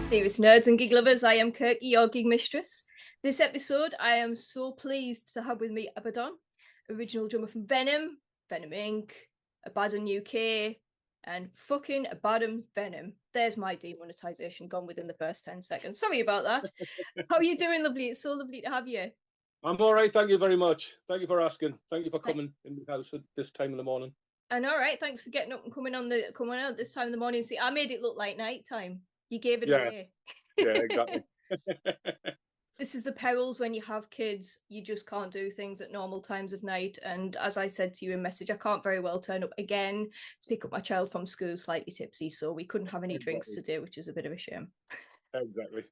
Dearest nerds and gig lovers, I am Kirky, your gig mistress. This episode, I am so pleased to have with me Abaddon, original drummer from Venom, Venom Inc, Abaddon UK, and fucking Abaddon Venom. There's my demonetization gone within the first 10 seconds. Sorry about that. How are you doing, lovely? It's so lovely to have you. I'm all right, thank you very much. Thank you for asking. Thank you for coming in the house at this time in the morning. And all right, thanks for getting up and coming out this time in the morning. See, I made it look like night time. You gave it away. Yeah, exactly. This is the perils when you have kids. You just can't do things at normal times of night. And as I said to you in message, I can't very well turn up again to pick up my child from school slightly tipsy. So we couldn't have any drinks today, which is a bit of a shame. Exactly.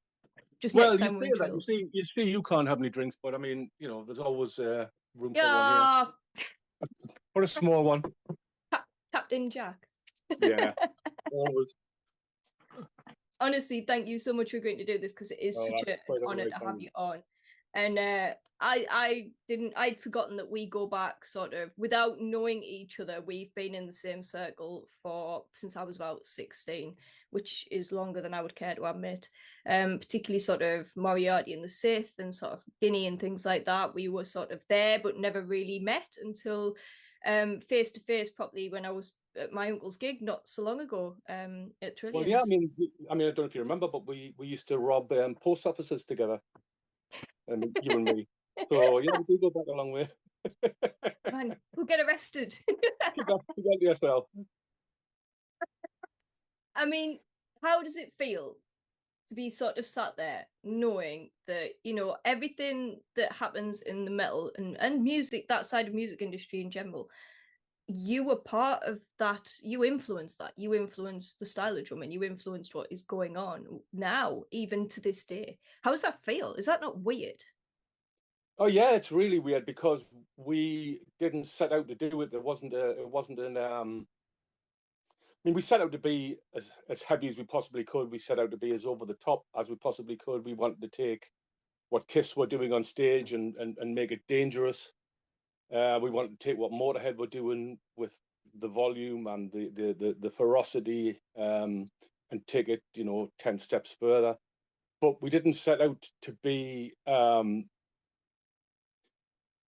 Just Well, next time we're in that. You see, you can't have any drinks, but I mean, you know, there's always room for one here. For a small one. Captain Jack. Yeah, always. Honestly, thank you so much for agreeing to do this, because it is such an honor to have you on. And I'd forgotten that we go back sort of without knowing each other. We've been in the same circle since I was about 16, which is longer than I would care to admit. Particularly sort of Moriarty and the Sith and sort of Guinea and things like that. We were sort of there, but never really met until face to face properly when I was at my uncle's gig not so long ago at Trillions. Well, yeah, I mean, I don't know if you remember, but we used to rob post offices together, and you and me. So yeah, we do go back a long way. Man, we'll get arrested. Yourself. I mean, how does it feel to be sort of sat there knowing that, you know, everything that happens in the metal and music, that side of music industry in general, you were part of that, you influenced the style of drumming, you influenced what is going on now, even to this day. How does that feel? Is that not weird? Oh yeah, it's really weird because we didn't set out to do it. It wasn't I mean, we set out to be as heavy as we possibly could. We set out to be as over the top as we possibly could. We wanted to take what Kiss were doing on stage and make it dangerous. We wanted to take what Motorhead were doing with the volume and the ferocity, and take it, 10 steps further. But we didn't set out to be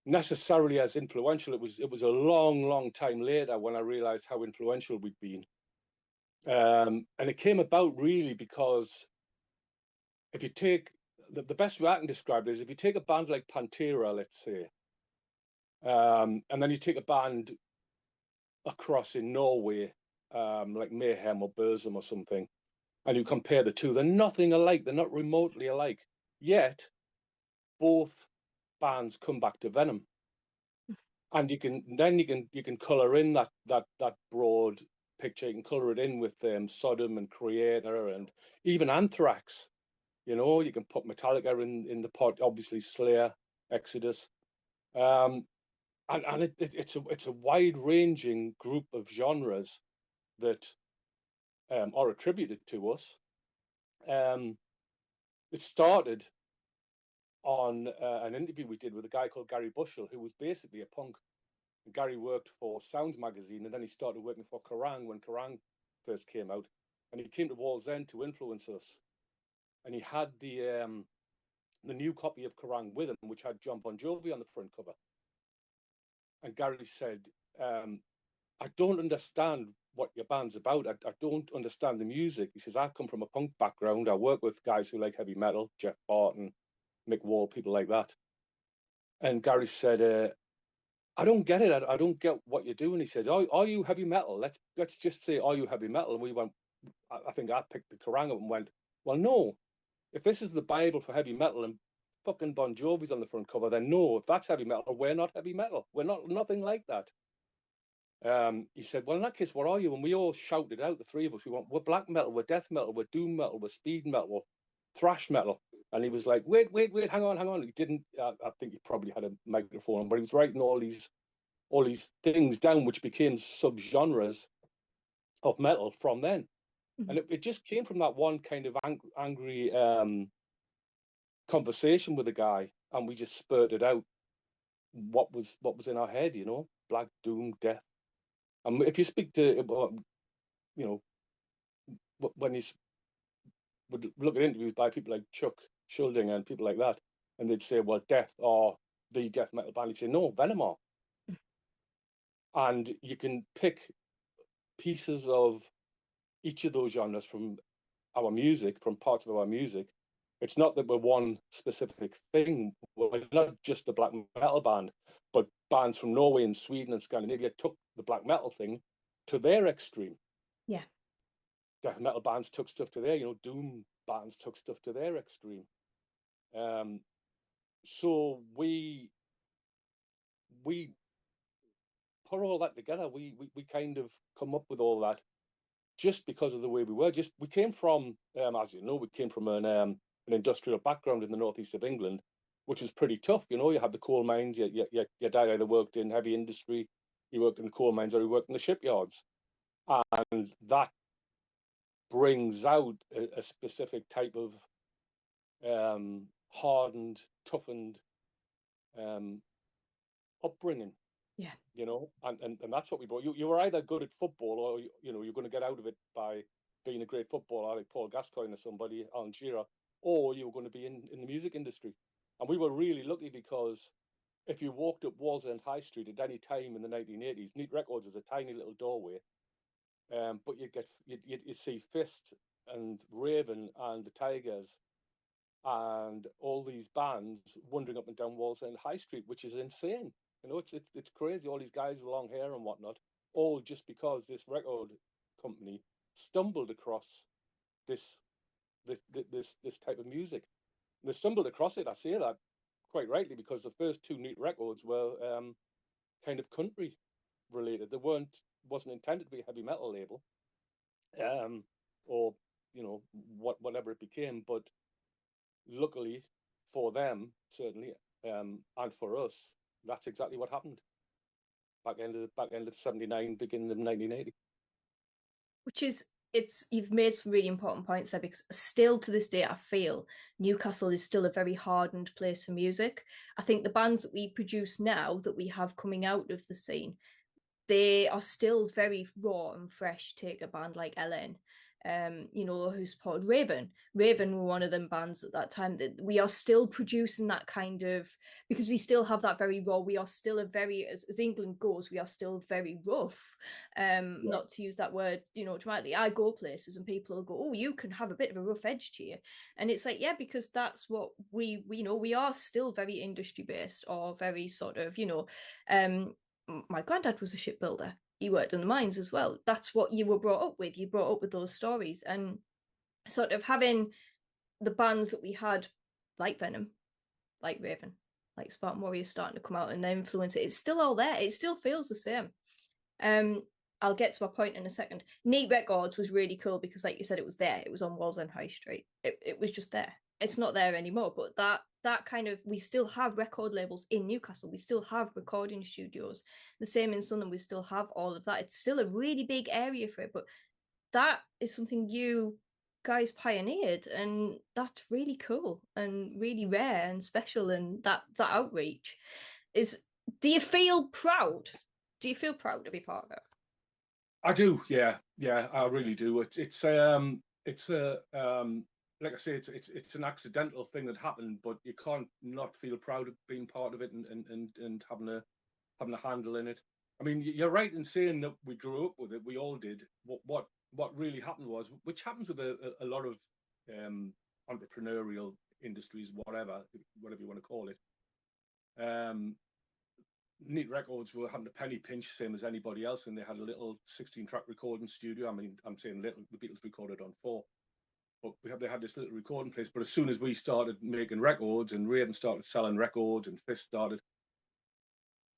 necessarily as influential. It was a long time later when I realized how influential we'd been. And it came about really because if you take the best way I can describe it is if you take a band like Pantera, let's say, and then you take a band across in Norway, like Mayhem or Burzum or something, and you compare the two, they're nothing alike. They're not remotely alike. Yet both bands come back to Venom, and you can color in that broad picture. You can color it in with Sodom and Creator and even Anthrax. You can put Metallica in the pot, obviously Slayer, Exodus, and it's a wide ranging group of genres that are attributed to us. It started on an interview we did with a guy called Gary Bushell, who was basically a punk. Gary worked for Sounds magazine, and then he started working for Kerrang when Kerrang first came out, and he came to Wall's End to influence us. And he had the new copy of Kerrang with him, which had John Bon Jovi on the front cover. And Gary said, I don't understand what your band's about. I don't understand the music. He says, I come from a punk background. I work with guys who like heavy metal, Jeff Barton, Mick Wall, people like that. And Gary said, I don't get it. I don't get what you're doing. He says, are you heavy metal? Let's just say, are you heavy metal? And we went, I think I picked the Kerrang up and went, well, no. If this is the Bible for heavy metal and fucking Bon Jovi's on the front cover, then no, if that's heavy metal, we're not heavy metal. We're nothing like that. He said, well, in that case, what are you? And we all shouted out, the three of us, we're black metal, we're death metal, we're doom metal, we're speed metal, thrash metal. And he was like, wait, hang on. He didn't, I think he probably had a microphone, but he was writing all these things down, which became subgenres of metal from then. Mm-hmm. And it just came from that one kind of angry conversation with a guy, and we just spurted out what was in our head, black doom, death. And if you speak to, when would look at interviews by people like Chuck Schulding and people like that, and they'd say, well, Death are the death metal band. He'd say, no, Venom are. And you can pick pieces of each of those genres from our music, from parts of our music. It's not that we're one specific thing. We're not just a black metal band, but bands from Norway and Sweden and Scandinavia took the black metal thing to their extreme. Yeah. Death metal bands took stuff to their, doom bands took stuff to their extreme. So we put all that together. We kind of come up with all that just because of the way we were. We came from, as you know, we came from an industrial background in the northeast of England, which was pretty tough. You had the coal mines. Your dad either worked in heavy industry, he worked in the coal mines, or he worked in the shipyards, and that brings out a specific type of hardened, toughened upbringing. Yeah. And that's what we brought. You were either good at football, or you're going to get out of it by being a great footballer like Paul Gascoigne or somebody, Alan Shearer, or you were going to be in the music industry. And we were really lucky, because if you walked up Wallsend High Street at any time in the 1980s, Neat Records was a tiny little doorway, but you'd see Fist and Raven and the Tigers and all these bands wandering up and down Wallsend High Street, which is insane. It's crazy. All these guys with long hair and whatnot, all just because this record company stumbled across this type of music. And they stumbled across it. I say that quite rightly, because the first two Neat records were kind of country related. They wasn't intended to be a heavy metal label, or whatever it became. But luckily for them, certainly, and for us, that's exactly what happened. Back end of 79, beginning of 1980. Which is, you've made some really important points there, because still to this day, I feel Newcastle is still a very hardened place for music. I think the bands that we produce now, that we have coming out of the scene, they are still very raw and fresh. Take a band like Ellen, who supported Raven. Raven were one of them bands at that time that we are still producing that kind of, because we still have that very raw. We are still a very, as England goes, we are still very rough. Not to use that word, dramatically. I go places and people will go, "Oh, you can have a bit of a rough edge to you," and it's like, yeah, because that's what we are still very industry based, or very sort of, my granddad was a shipbuilder. He worked in the mines as well. That's what you were brought up with. You brought up with those stories, and sort of having the bands that we had, like Venom, like Raven, like Spartan Warriors, starting to come out and influence it. It's still all there. It still feels the same. I'll get to my point in a second. Neat Records was really cool because, like you said, it was there. It was on Wallsend High Street. It was just there. It's not there anymore, but that kind of, we still have record labels in Newcastle. We still have recording studios. The same in Sunderland. We still have all of that. It's still a really big area for it, but that is something you guys pioneered, and that's really cool and really rare and special. And that outreach is. Do you feel proud? Do you feel proud to be part of it? I do, yeah, I really do. It's like I say, it's an accidental thing that happened, but you can't not feel proud of being part of it and having a handle in it. I mean, you're right in saying that we grew up with it. We all did. What really happened was, which happens with a lot of entrepreneurial industries, whatever you want to call it. Neat Records were having a penny pinch, same as anybody else, and they had a little 16-track recording studio. I mean, I'm saying little. The Beatles recorded on 4, but they had this little recording place. But as soon as we started making records, and Raven started selling records, and Fist started,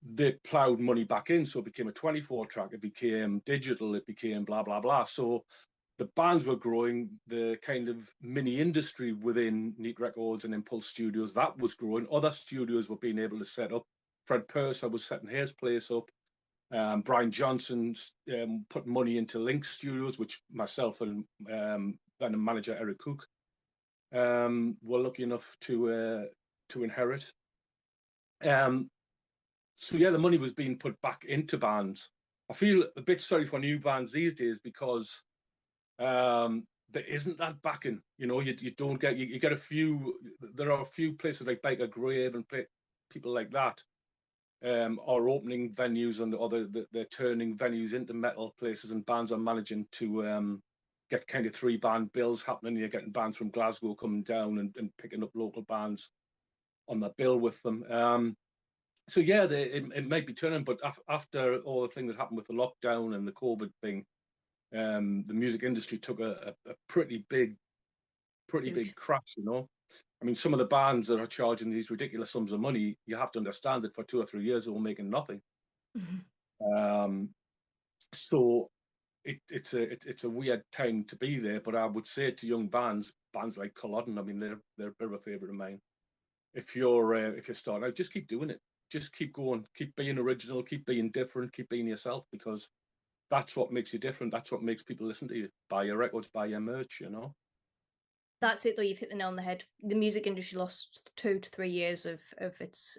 they ploughed money back in. So it became a 24-track. It became digital. It became blah blah blah. So the bands were growing. The kind of mini industry within Neat Records and Impulse Studios, that was growing. Other studios were being able to set up. Fred Purser was setting his place up. Brian Johnson put money into Link Studios, which myself and Venom manager Eric Cook were lucky enough to inherit. So yeah, the money was being put back into bands. I feel a bit sorry for new bands these days, because there isn't that backing. You know, you don't get you get a few. There are a few places like Baker Grave and people like that are opening venues, and they're turning venues into metal places, and bands are managing to get kind of 3-band bills happening. You're getting bands from Glasgow coming down and picking up local bands on the bill with them. So yeah, it might be turning, but after all the thing that happened with the lockdown and the COVID thing, the music industry took a pretty big crash. You know, I mean, some of the bands that are charging these ridiculous sums of money, you have to understand that for 2 or 3 years they were making nothing. So it's a weird time to be there. But I would say to young bands like Culloden, I mean, they're a bit of a favourite of mine. If you're starting out, just keep doing it. Just keep going. Keep being original. Keep being different. Keep being yourself, because that's what makes you different. That's what makes people listen to you. Buy your records, buy your merch. You know. That's it though, you've hit the nail on the head. The music industry lost 2 to 3 years of its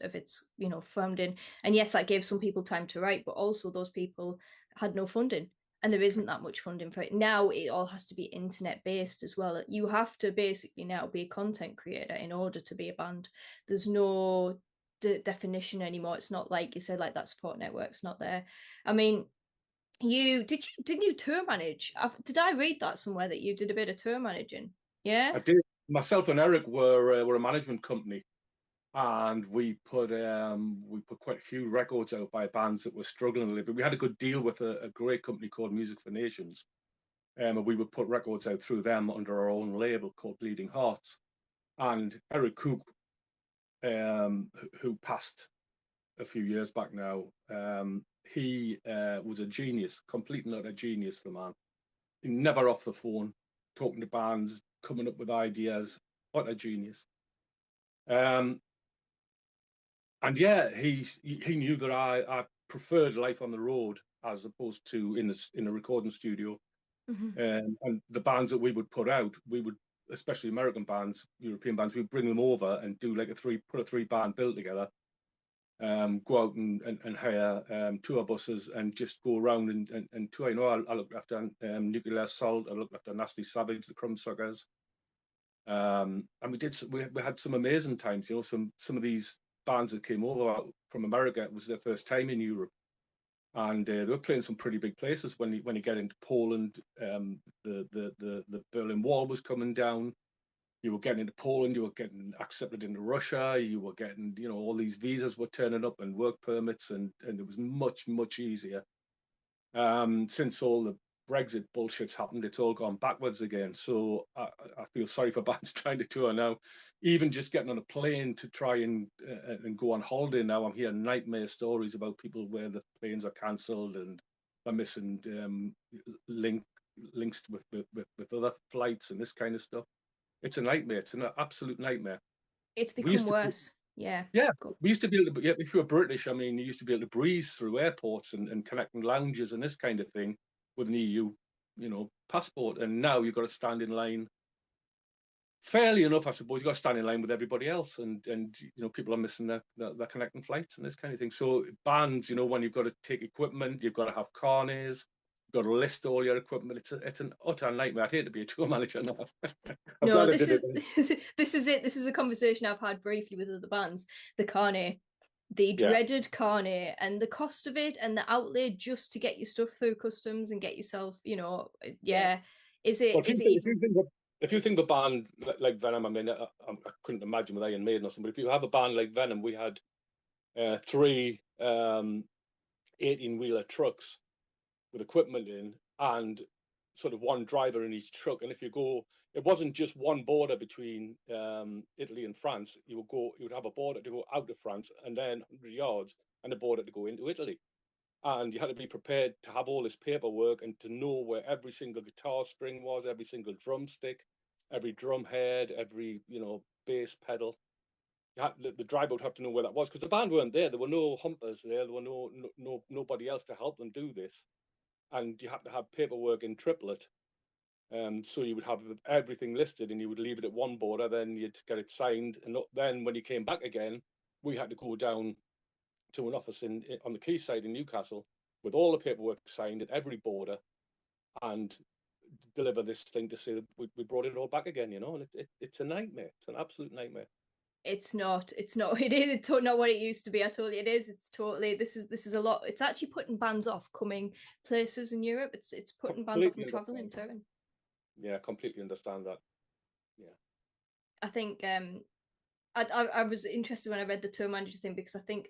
funding. And yes, that gave some people time to write, but also those people had no funding. And there isn't that much funding for it. Now it all has to be internet based as well. You have to basically now be a content creator in order to be a band. There's no definition anymore. It's not like you said, like that support network's not there. I mean, didn't you tour manage? Did I read that somewhere that you did a bit of tour managing? Yeah, I did. Myself and Eric were a management company, and we put quite a few records out by bands that were struggling a little bit. We had a good deal with a great company called Music for Nations, and we would put records out through them under our own label called Bleeding Hearts. And Eric Cook, who passed a few years back now, he was a genius, complete and utter genius, the man. He never off the phone, talking to bands, coming up with ideas, utter genius. And yeah, he knew that I preferred life on the road as opposed to in a recording studio. And the bands that we would put out, especially American bands, European bands, we'd bring them over and do like put a 3-band bill together, go out and hire tour buses and just go around and tour. You know, I looked after Nuclear Assault, I looked after Nasty Savage, the Crumbsuckers. And we had some amazing times. You know, some of these bands that came over from America, it was their first time in Europe, and they were playing some pretty big places. When you get into Poland, the Berlin Wall was coming down. You were getting into Poland, you were getting accepted into Russia, you were getting, you know, all these visas were turning up and work permits, and it was much easier. Since all the Brexit bullshit's happened, it's all gone backwards again. So I feel sorry for bands trying to tour now. Even just getting on a plane to try and go on holiday now, I'm hearing nightmare stories about people where the planes are cancelled and they're missing links with other flights and this kind of stuff. It's a nightmare. It's an absolute nightmare. It's become worse. Yeah. We used to be able to, yeah, if you were British, I mean, you used to be able to breeze through airports and connecting lounges and this kind of thing with an EU, passport. And now you've got to stand in line. Fairly enough, I suppose, you've got to stand in line with everybody else, and people are missing their connecting flights and this kind of thing. So bands, when you've got to take equipment, you've got to have carnets, you've got to list all your equipment. It's an utter nightmare. I'd hate to be a tour manager now. No, this is this is it. This is a conversation I've had briefly with other bands. The carnet, the dreaded carnet, and the cost of it, and the outlay just to get your stuff through customs and get yourself, Is it? Well, if you think of a band like Venom, I mean, I couldn't imagine with Iron Maiden or something. But if you have a band like Venom, we had 3 18-wheeler trucks with equipment in, and sort of one driver in each truck. And if you go, it wasn't just one border between Italy and France. You would have a border to go out of France, and then 100 yards, and a border to go into Italy. And you had to be prepared to have all this paperwork and to know where every single guitar string was, every single drumstick, every drum head, every bass pedal. The driver would have to know where that was, because the band weren't there. There were no humpers there. There were nobody else to help them do this, and you had to have paperwork in triplet. So you would have everything listed, and you would leave it at one border. Then you'd get it signed, and then when you came back again, we had to go down to an office on the quayside in Newcastle with all the paperwork signed at every border, and deliver this thing to say that we brought it all back again, you know, and it's a nightmare. It's an absolute nightmare. It's not. It is not what it used to be. It is. It's totally. This is a lot. It's actually putting bands off coming places in Europe. It's putting bands off and traveling and touring. Yeah, completely understand that. Yeah. I think I was interested when I read the tour manager thing, because I think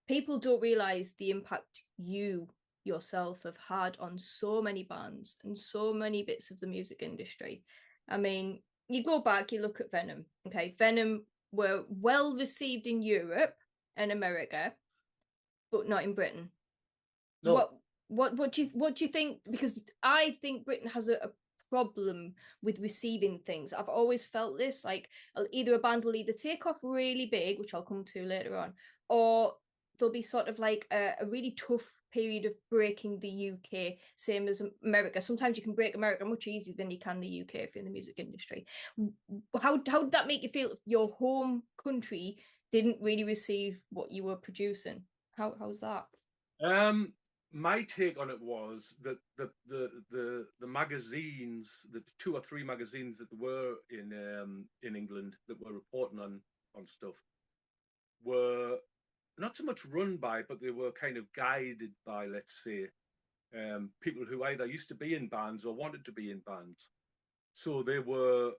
people don't realize the impact you yourself have had on so many bands and so many bits of the music industry. I mean, you go back, you look at Venom. Okay, Venom were well received in Europe and America, but not in Britain. No. What do you think? Because I think Britain has a problem with receiving things. I've always felt this, like either a band will either take off really big, which I'll come to later on, or there'll be sort of like a really tough period of breaking the UK, same as America. Sometimes you can break America much easier than you can the UK if you're in the music industry. How did that make you feel if your home country didn't really receive what you were producing? How's that? My take on it was that the magazines, the 2 or 3 magazines that were in England that were reporting on stuff, were not so much run by, but they were kind of guided by, let's say, people who either used to be in bands or wanted to be in bands. So they were,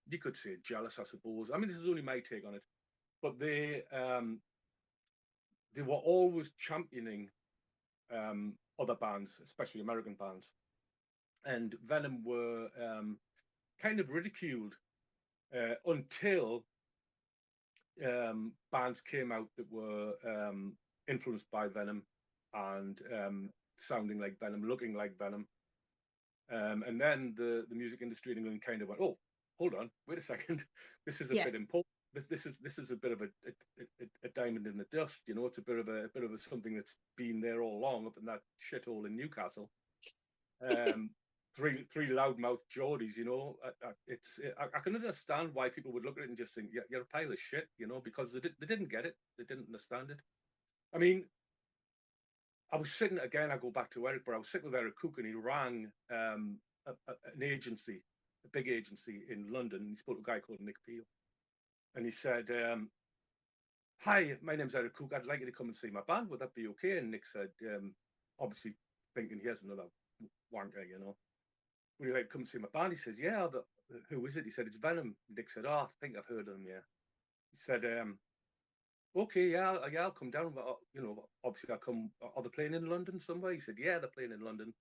you could say, jealous, I suppose. I mean, this is only my take on it, but they were always championing other bands, especially American bands. And Venom were kind of ridiculed until bands came out that were influenced by Venom and sounding like Venom, looking like Venom. And then the music industry in England kind of went, oh, hold on, wait a second, this is a bit important. This is a bit of a diamond in the dust, you know. It's a bit of a something that's been there all along up in that shithole in Newcastle. Three loudmouth Geordies, you know. I can understand why people would look at it and just think, yeah, you're a pile of shit, you know, because they didn't get it, they didn't understand it. I mean, I was sitting again. I go back to Eric, but I was sitting with Eric Cook, and he rang an agency, a big agency in London. He spoke to a guy called Nick Peel. And he said, hi, my name's Eric Cook. I'd like you to come and see my band. Would that be okay? And Nick said, obviously thinking here's another wanker, you know. Would you like to come and see my band? He says, yeah, but who is it? He said, it's Venom. Nick said, oh, I think I've heard of them, yeah. He said, okay, yeah, I'll come down. But, you know, obviously I'll come. Are they playing in London somewhere? He said, yeah, they're playing in London.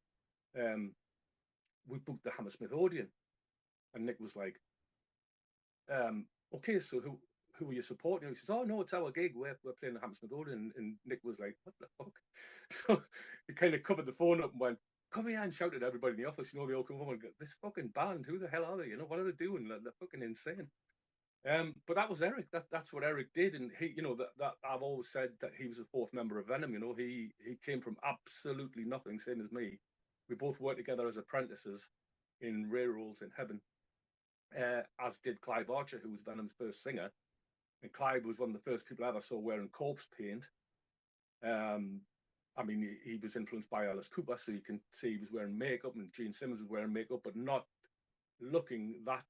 We booked the Hammersmith Odeon. And Nick was like, okay, so who are you supporting? He says, oh no, it's our gig. We're playing the Hammersmith Odeon. And Nick was like, what the fuck? So he kind of covered the phone up and went, come here, and shouted at everybody in the office. You know, they all come over and go, this fucking band, who the hell are they? You know, what are they doing? They're fucking insane. But that was Eric. That's what Eric did, and he, you know, that I've always said that he was the 4th member of Venom. You know, he came from absolutely nothing, same as me. We both worked together as apprentices in Railroads in Heaven, as did Clive Archer, who was Venom's first singer. And Clive was one of the first people I ever saw wearing corpse paint. I mean, he was influenced by Alice Cooper, so you can see he was wearing makeup, and Gene Simmons was wearing makeup, but not looking that,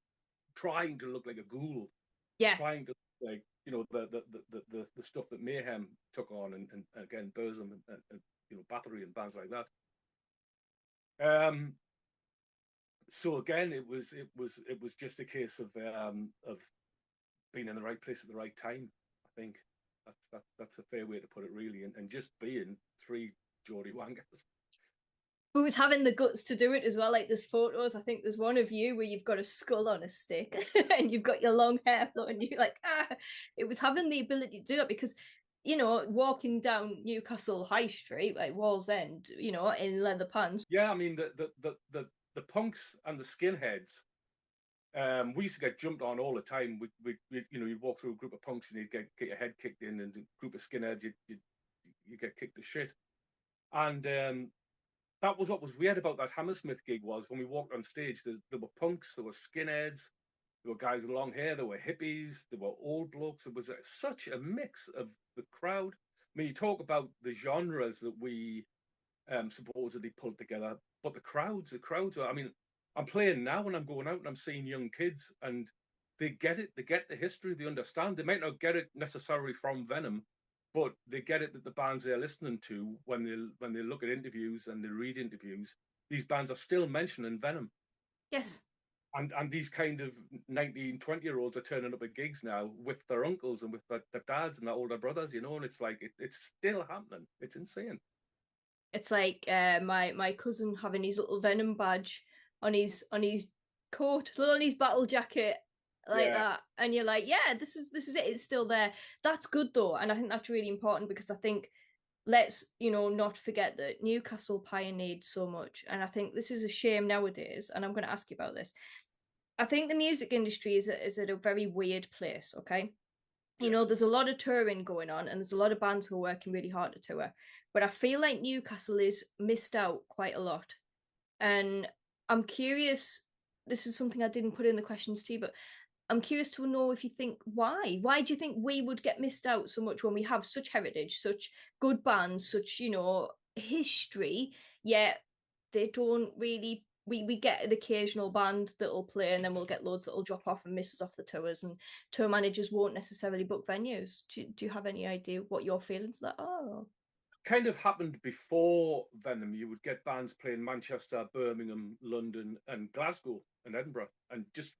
trying to look like a ghoul. Yeah. Trying to, like, you know, the stuff that Mayhem took on, and again, Burzum and you know, Battery and bands like that. So again, it was just a case of being in the right place at the right time. I think that's a fair way to put it, really, and just being 3 Geordie wankers. Who was having the guts to do it as well. Like, there's photos, I think there's one of you where you've got a skull on a stick and you've got your long hair flowing. You like, it was having the ability to do that, because, you know, walking down Newcastle High Street, like Wall's End, you know, in leather pants. Yeah, I mean, the punks and the skinheads, we used to get jumped on all the time. We you know, you'd walk through a group of punks and you'd get your head kicked in, and a group of skinheads, you get kicked to shit. And that was what was weird about that Hammersmith gig, was when we walked on stage, there were punks, there were skinheads, there were guys with long hair, there were hippies, there were old blokes. It was such a mix of the crowd. I mean, you talk about the genres that we supposedly pulled together, but the crowds were, I mean, I'm playing now when I'm going out and I'm seeing young kids, and they get it. They get the history. They understand. They might not get it necessarily from Venom, but they get it that the bands they're listening to, when they look at interviews and they read interviews, these bands are still mentioning Venom. Yes. And these kind of 19, 20-year-olds are turning up at gigs now with their uncles and with their dads and their older brothers, you know, and it's like it's still happening. It's insane. It's like my cousin having his little Venom badge on his coat, on his battle jacket, like that, and you're like, yeah, this is it. It's still there. That's good though, and I think that's really important, because I think, let's not forget that Newcastle pioneered so much, and I think this is a shame nowadays. And I'm going to ask you about this. I think the music industry is at a very weird place. Okay, there's a lot of touring going on, and there's a lot of bands who are working really hard to tour, but I feel like Newcastle is missed out quite a lot. And I'm curious, this is something I didn't put in the questions to you, but I'm curious to know if you think, why do you think we would get missed out so much when we have such heritage, such good bands, such history, yet they don't really. We get an occasional band that'll play, and then we'll get loads that'll drop off and miss us off the tours, and tour managers won't necessarily book venues. Do you have any idea what your feelings that are? Kind of happened before Venom. You would get bands playing Manchester, Birmingham, London, and Glasgow and Edinburgh, and just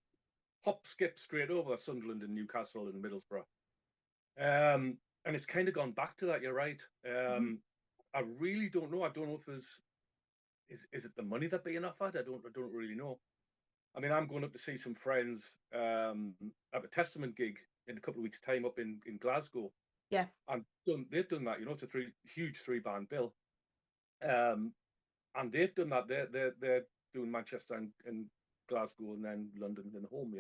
hop, skip straight over Sunderland and Newcastle and Middlesbrough. And it's kind of gone back to that. You're right. I really don't know. I don't know if there's is it the money that being offered? I don't really know. I mean, I'm going up to see some friends at a Testament gig in a couple of weeks' time up in Glasgow. Yeah. And they've done that, it's a huge 3-band bill. And they've done that. They're doing Manchester and Glasgow and then London and home,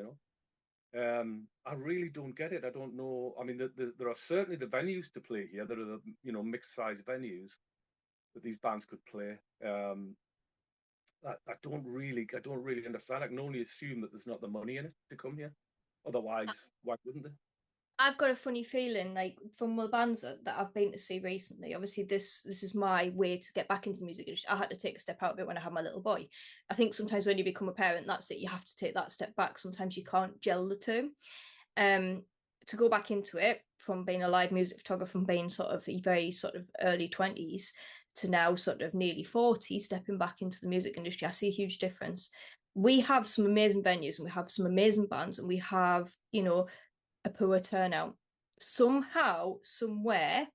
I really don't get it. I don't know. I mean, there are certainly the venues to play here. There are the mixed-size venues that these bands could play. I don't really understand. I can only assume that there's not the money in it to come here. Otherwise, why wouldn't they? I've got a funny feeling, like, from the bands that I've been to see recently. Obviously, this is my way to get back into the music industry. I had to take a step out of it when I had my little boy. I think sometimes when you become a parent, that's it. You have to take that step back. Sometimes you can't gel the two. To go back into it, from being a live music photographer, from being sort of a very sort of early 20s to now sort of nearly 40, stepping back into the music industry, I see a huge difference. We have some amazing venues, and we have some amazing bands, and we have, a poor turnout. Somehow, somewhere,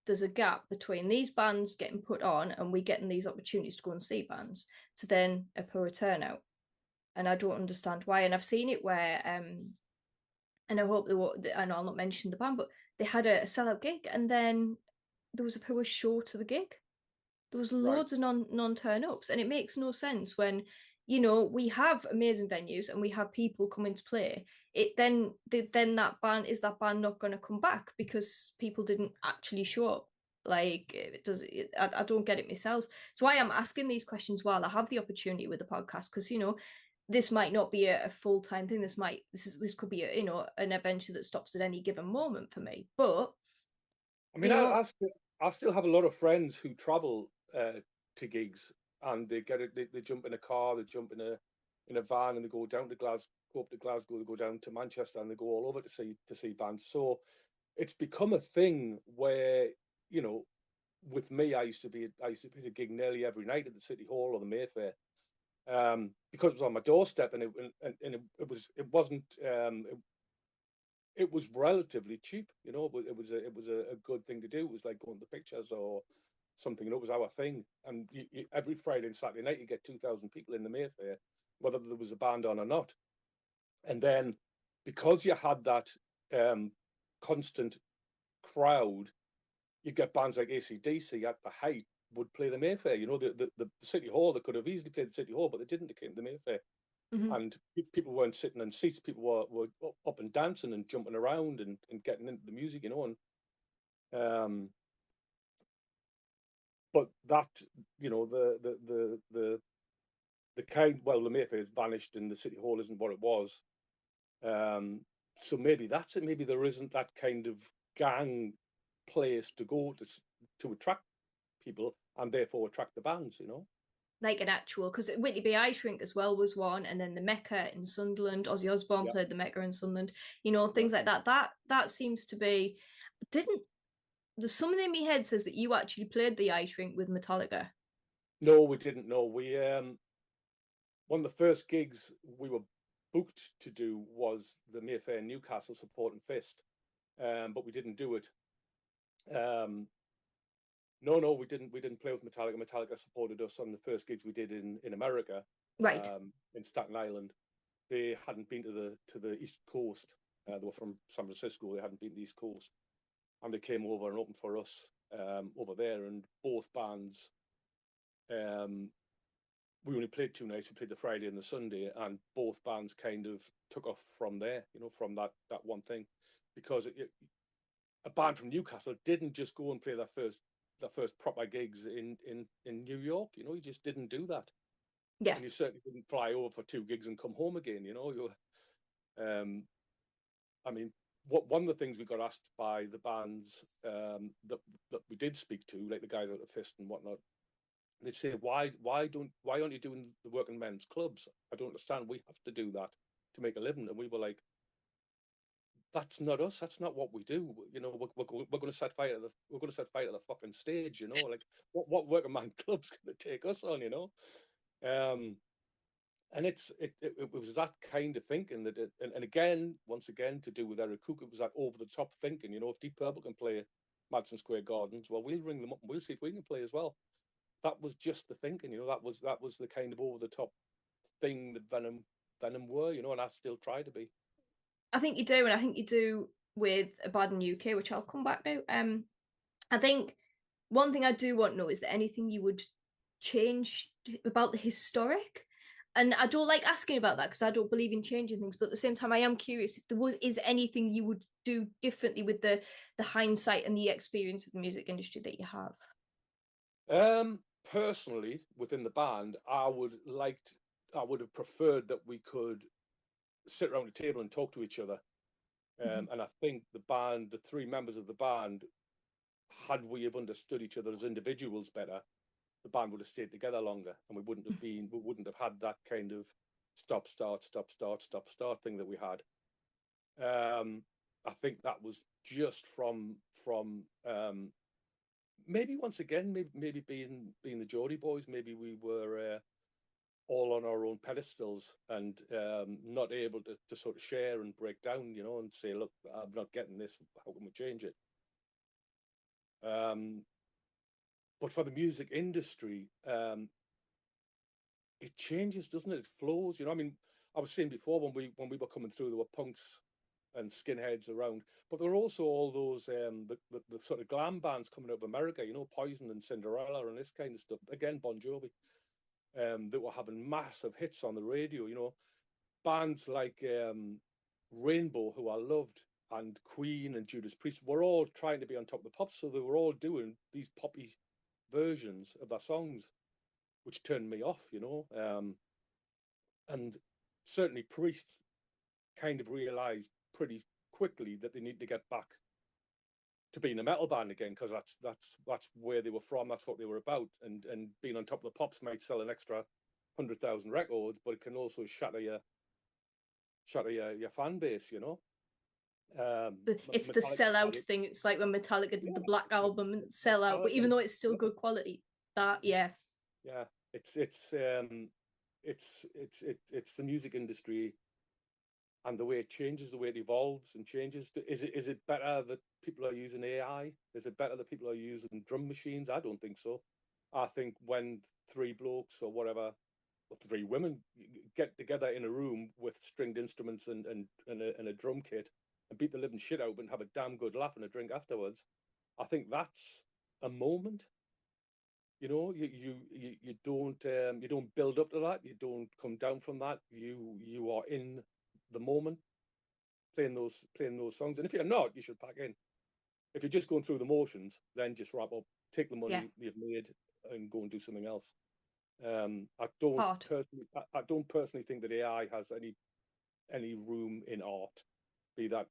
there's a gap between these bands getting put on and we getting these opportunities to go and see bands, to then a poor turnout. And I don't understand why. And I've seen it where, and I hope I know I'll not mention the band, but they had a sellout gig, and then there was a poor show to the gig. There was loads of non-turn ups, and it makes no sense when we have amazing venues and we have people coming to play. It then that band not going to come back because people didn't actually show up? Like, I don't get it myself. So I am asking these questions while I have the opportunity with the podcast, because this might not be a full-time thing. This could be an adventure that stops at any given moment for me. But I mean, I still have a lot of friends who travel to gigs, and they jump in a car, they jump in a van, and they go down to Glasgow, they go down to Manchester, and they go all over to see bands. So it's become a thing where, with me, I used to be at a gig nearly every night at the City Hall or the Mayfair, because it was on my doorstep, and it was relatively cheap. It was a good thing to do. It was like going to the pictures or something. It was our thing. And every Friday and Saturday night, you get 2,000 people in the Mayfair, whether there was a band on or not. And then, because you had that constant crowd, you get bands like AC/DC at the height would play the Mayfair. The City Hall, they could have easily played the City Hall, but they didn't. They came to the Mayfair. Mm-hmm. And people weren't sitting in seats. People were up and dancing and jumping around and getting into the music, but that, the Mayfair has vanished and the City Hall isn't what it was. So maybe that's it. Maybe there isn't that kind of gang place to go to attract people and therefore attract the bands, like an actual, because Whitley Bay Ice Rink as well was one, and then the Mecca in Sunderland. Ozzy Osbourne played the Mecca in Sunderland. You know, things like that. That seems to be. Didn't there's something in my head says that you actually played the ice rink with Metallica? No, we didn't. No, we one of the first gigs we were booked to do was the Mayfair Newcastle Support and Fist, but we didn't do it. No, we didn't. We didn't play with Metallica. Metallica supported us on the first gigs we did in America, right? In Staten Island. They hadn't been to the East Coast. They were from San Francisco. They hadn't been to the East Coast, and they came over and opened for us over there. And both bands, we only played 2 nights. We played the Friday and the Sunday, and both bands kind of took off from there. You know, from that one thing, because a band from Newcastle didn't just go and play their first proper gigs in New York. You know, you just didn't do that. Yeah. And you certainly didn't fly over for 2 gigs and come home again. You know, I mean, one of the things we got asked by the bands that we did speak to, like the guys out of Fist and whatnot, they'd say, why aren't you doing the working men's clubs? I don't understand. We have to do that to make a living. And we were like, that's not us. That's not what we do. You know, we're going to set fire to the fucking stage. You know, like what working man club's going to take us on? You know, and it was that kind of thinking that and again, once again, to do with Eric Cook, it was that over the top thinking. You know, if Deep Purple can play Madison Square Gardens, well, we'll ring them up and we'll see if we can play as well. That was just the thinking. You know, that was the kind of over the top thing that Venom were. You know, and I still try to be. I think you do, and I think you do with Abaddon UK, which I'll come back to. I think one thing I do want to know is there anything you would change about the historic? And I don't like asking about that because I don't believe in changing things, but at the same time, I am curious if there is anything you would do differently with the hindsight and the experience of the music industry that you have. Personally, within the band, I would have preferred that we could sit around a table and talk to each other. And I think the 3 members of the band, had we have understood each other as individuals better, the band would have stayed together longer, and we wouldn't have had that kind of stop start thing that we had. I think that was just from maybe once again, maybe being the Geordie boys, maybe we were all on our own pedestals and not able to sort of share and break down, you know, and say, look, I'm not getting this. How can we change it? But for the music industry, it changes, doesn't it? It flows. You know, I mean, I was saying before when we were coming through, there were punks and skinheads around, but there were also all those the sort of glam bands coming out of America. You know, Poison and Cinderella and this kind of stuff. Again, Bon Jovi. That were having massive hits on the radio. You know, bands like Rainbow, who I loved, and Queen and Judas Priest were all trying to be on top of the pops, so they were all doing these poppy versions of their songs, which turned me off. You know, and certainly Priest kind of realised pretty quickly that they need to get back to being a metal band again, because that's where they were from, that's what they were about, and being on top of the pops might sell an extra 100,000 records, but it can also shatter your fan base, you know. It's the sellout thing. It's like when Metallica did the Black Album and sell out, but even though it's still good quality, it's the music industry and the way it changes, the way it evolves and changes. Is it better that people are using AI? Is it better that people are using drum machines? I don't think so. I think when 3 blokes or whatever, or 3 women get together in a room with stringed instruments and a drum kit and beat the living shit out and have a damn good laugh and a drink afterwards, I think that's a moment. You know, you don't build up to that. You don't come down from that. You are in the moment, playing those songs. And if you're not, you should pack in. If you're just going through the motions, then just wrap up, take the money you've made, and go and do something else. I don't personally think that AI has any room in art, be that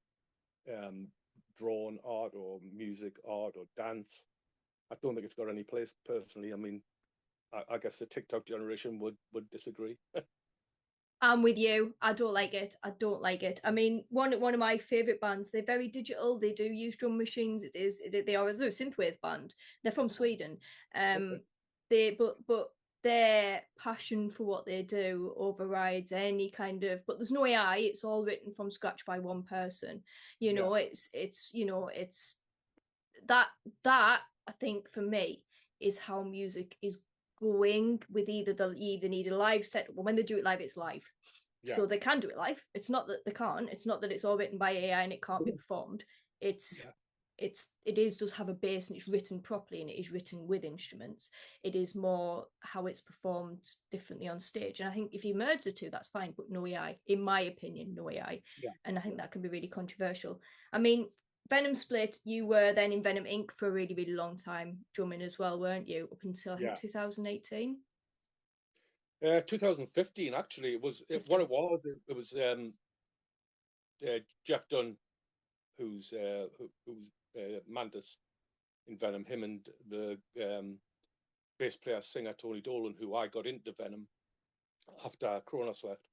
drawn art or music art or dance. I don't think it's got any place personally. I mean, I guess the TikTok generation would disagree. I'm with you. I don't like it. I don't like it. I mean, one of my favorite bands. They're very digital. They do use drum machines. They are a synthwave band. They're from Sweden. Okay. But their passion for what they do overrides any kind of. But there's no AI. It's all written from scratch by one person. You know, it's that I think for me is how music is going with you either need a live set. Well, when they do it live, it's live. Yeah. So they can do it live. It's not that they can't. It's not that it's all written by AI and it can't be performed. It does have a bass and it's written properly and it is written with instruments. It is more how it's performed differently on stage. And I think if you merge the two, that's fine, but no AI, in my opinion, no AI. And I think that can be really controversial. I mean, Venom split, you were then in Venom Inc. for a really, really long time, drumming as well, weren't you? Up until I think 2018? 2015, actually. It was what it was. It was Jeff Dunn, who's Mantis in Venom. Him and the bass player singer Tony Dolan, who I got into Venom after Kronos left.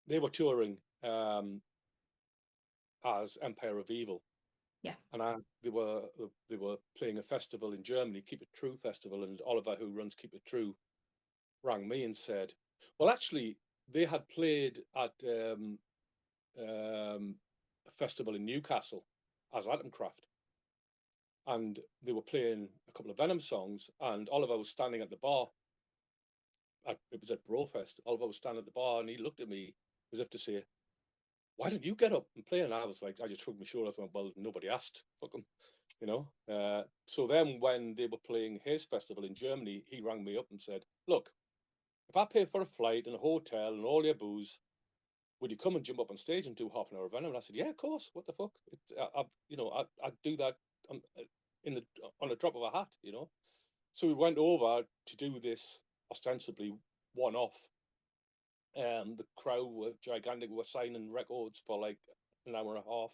They were touring as Empire of Evil. Yeah. And they were playing a festival in Germany, Keep It True festival, and Oliver, who runs Keep It True, rang me and said, well, actually, they had played at a festival in Newcastle as Atomcraft, and they were playing a couple of Venom songs, and Oliver was standing at the bar. It was at Brofest. Oliver was standing at the bar, and he looked at me as if to say, why don't you get up and play? And I was like, I just shrugged my shoulders and went, well, nobody asked. Fuck them, you know. So then when they were playing his festival in Germany, he rang me up and said, look, if I pay for a flight and a hotel and all your booze, would you come and jump up on stage and do half an hour of Venom? And I said, yeah, of course. What the fuck? I'd do that on a drop of a hat, you know. So we went over to do this ostensibly one-off. The crowd were gigantic. We were signing records for like an hour and a half.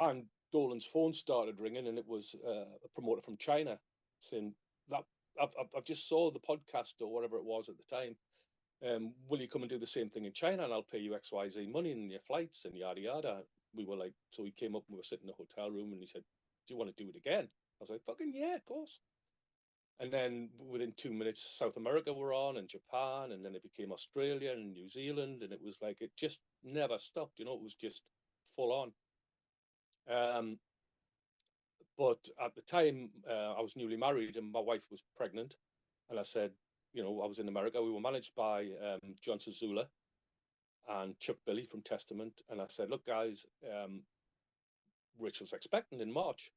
And Dolan's phone started ringing, and it was a promoter from China saying that I've just saw the podcast or whatever it was at the time. Will you come and do the same thing in China, and I'll pay you XYZ money and your flights and yada yada. We were like, so he came up and we were sitting in the hotel room, and he said, do you want to do it again? I was like, fucking yeah, of course. And then within 2 minutes, South America were on, and Japan, and then it became Australia and New Zealand, and it was like it just never stopped. You know, it was just full on. But at the time, I was newly married, and my wife was pregnant, and I said, you know, I was in America. We were managed by John Sazula and Chuck Billy from Testament, and I said, look, guys, Rachel's expecting in March.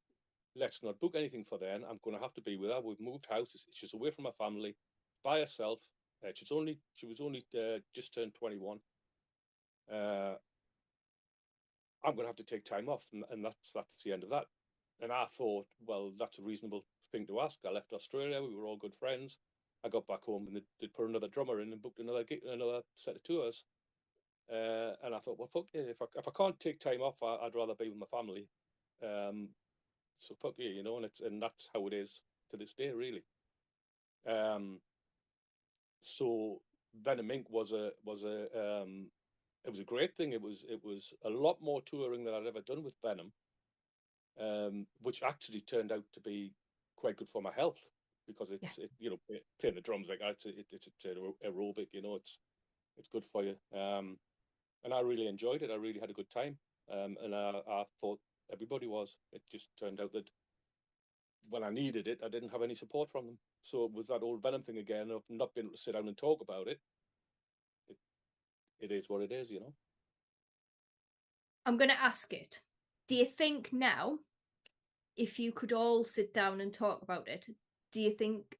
Let's not book anything for then. I'm going to have to be with her. We've moved house. She's away from her family, by herself. She was only just turned 21. I'm going to have to take time off, and that's the end of that. And I thought, well, that's a reasonable thing to ask. I left Australia. We were all good friends. I got back home and they put another drummer in and booked another set of tours. And I thought, well, fuck yeah, if I can't take time off, I'd rather be with my family. So fuck yeah, you know, and that's how it is to this day, really. So Venom Inc. was a great thing. It was a lot more touring than I'd ever done with Venom, which actually turned out to be quite good for my health, because it's you know, playing the drums like that, it's aerobic, you know, it's good for you. And I really enjoyed it. I really had a good time. And I thought everybody was. It just turned out that when I needed it, I didn't have any support from them. So it was that old Venom thing again of not being able to sit down and talk about it. It is what it is, you know. I'm going to ask it. Do you think now, if you could all sit down and talk about it, do you think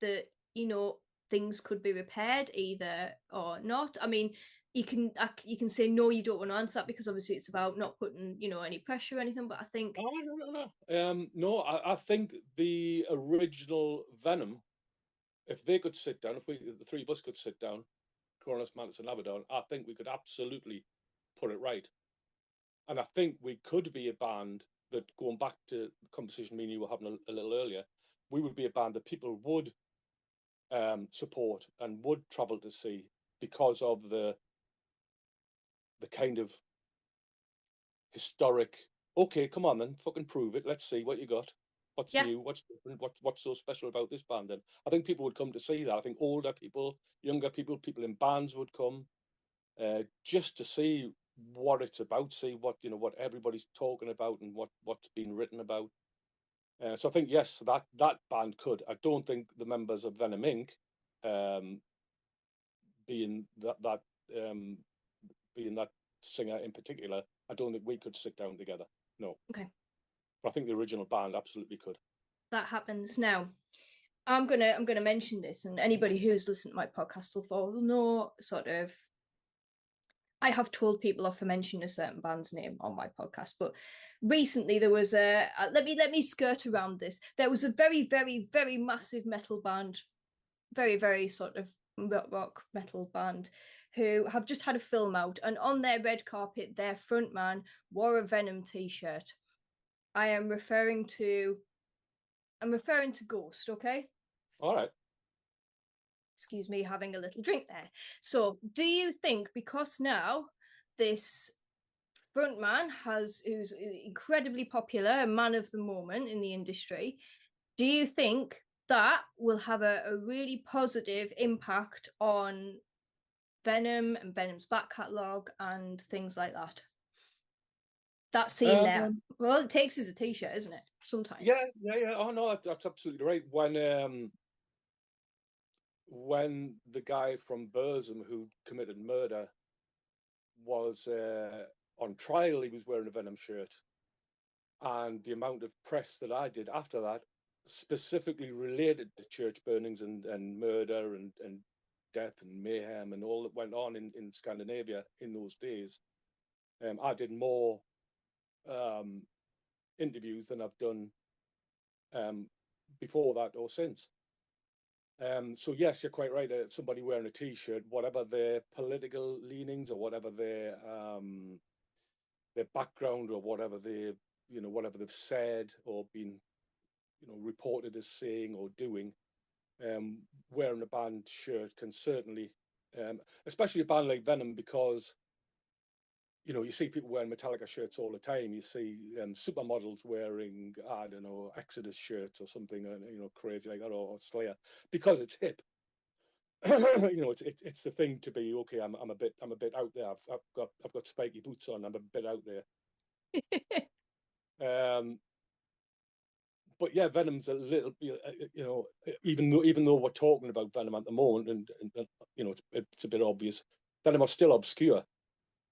that, you know, things could be repaired either or not? I mean, you can say no, you don't want to answer that, because obviously it's about not putting, you know, any pressure or anything. But I think no. I think the original Venom, if they could sit down, if the three of us could sit down, Cronus, Mantis, and Abaddon, I think we could absolutely put it right. And I think we could be a band that, going back to the conversation me and you were having a little earlier, we would be a band that people would support and would travel to see because of the kind of historic. Okay, come on then, fucking prove it. Let's see what you got. What's new? What's different? What's so special about this band? And I think people would come to see that. I think older people, younger people, people in bands would come just to see what it's about, see what what everybody's talking about and what's been written about. So I think yes, that band could. I don't think the members of Venom Inc. Being that singer in particular, I don't think we could sit down together. No. Okay. But I think the original band absolutely could. That happens. Now, I'm gonna mention this, and anybody who's listened to my podcast will know sort of. I have told people off for mentioning a certain band's name on my podcast, but recently there was let me skirt around this. There was a very, very, very massive metal band, very, very sort of rock metal band, who have just had a film out, and on their red carpet, their frontman wore a Venom t-shirt. I'm referring to Ghost, okay? All right. Excuse me, having a little drink there. So, do you think because now this frontman who's incredibly popular, a man of the moment in the industry, do you think that will have a really positive impact on Venom and Venom's back catalogue and things like that? That scene there. Well, it takes as a t-shirt, isn't it? Sometimes. Yeah. Oh no, that's absolutely right. When the guy from Burzum who committed murder was on trial, he was wearing a Venom shirt, and the amount of press that I did after that, specifically related to church burnings and murder and death and mayhem and all that went on in Scandinavia in those days. I did more interviews than I've done before that or since. So yes, you're quite right. Somebody wearing a t-shirt, whatever their political leanings or whatever their background or whatever whatever they've said or been reported as saying or doing, wearing a band shirt can certainly, especially a band like Venom, because you see people wearing Metallica shirts all the time. You see supermodels wearing, I don't know, Exodus shirts or something, crazy like that, or Slayer, because it's hip. It's the thing to be. Okay, I'm a bit out there. I've got spiky boots on. I'm a bit out there. But yeah, Venom's a little, even though we're talking about Venom at the moment, and it's a bit obvious, Venom are still obscure.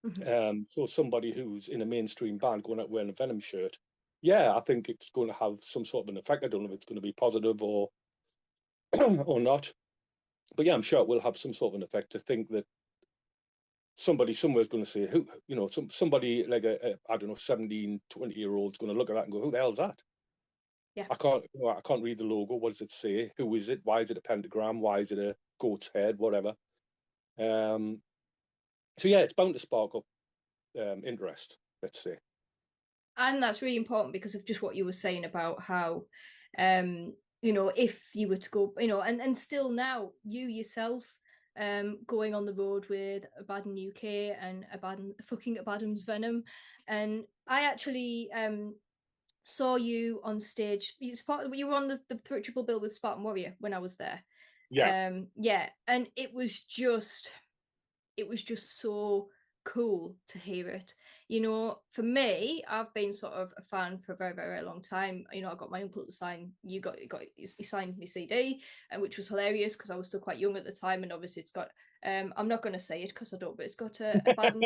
Mm-hmm. So somebody who's in a mainstream band going out wearing a Venom shirt, yeah, I think it's going to have some sort of an effect. I don't know if it's going to be positive or or not, but yeah, I'm sure it will have some sort of an effect. To think that somebody somewhere is going to say, who, somebody like I don't know, 17, 20-year-old is going to look at that and go, who the hell's that? Yeah. I can't read the logo. What does it say? Who is it? Why is it a pentagram? Why is it a goat's head? Whatever. So yeah, it's bound to spark up interest, let's say. And that's really important because of just what you were saying about how, if you were to go, and still now you yourself, going on the road with Abaddon UK and Abaddon's Venom, and I actually saw you on stage. You were on the triple bill with Spartan Warrior when I was there. Yeah. And it was just so cool to hear it. For me, I've been sort of a fan for a very, very, very long time. I got my uncle to sign. He signed my CD, which was hilarious because I was still quite young at the time, and obviously it's got. I'm not going to say it because I don't, but it's got a band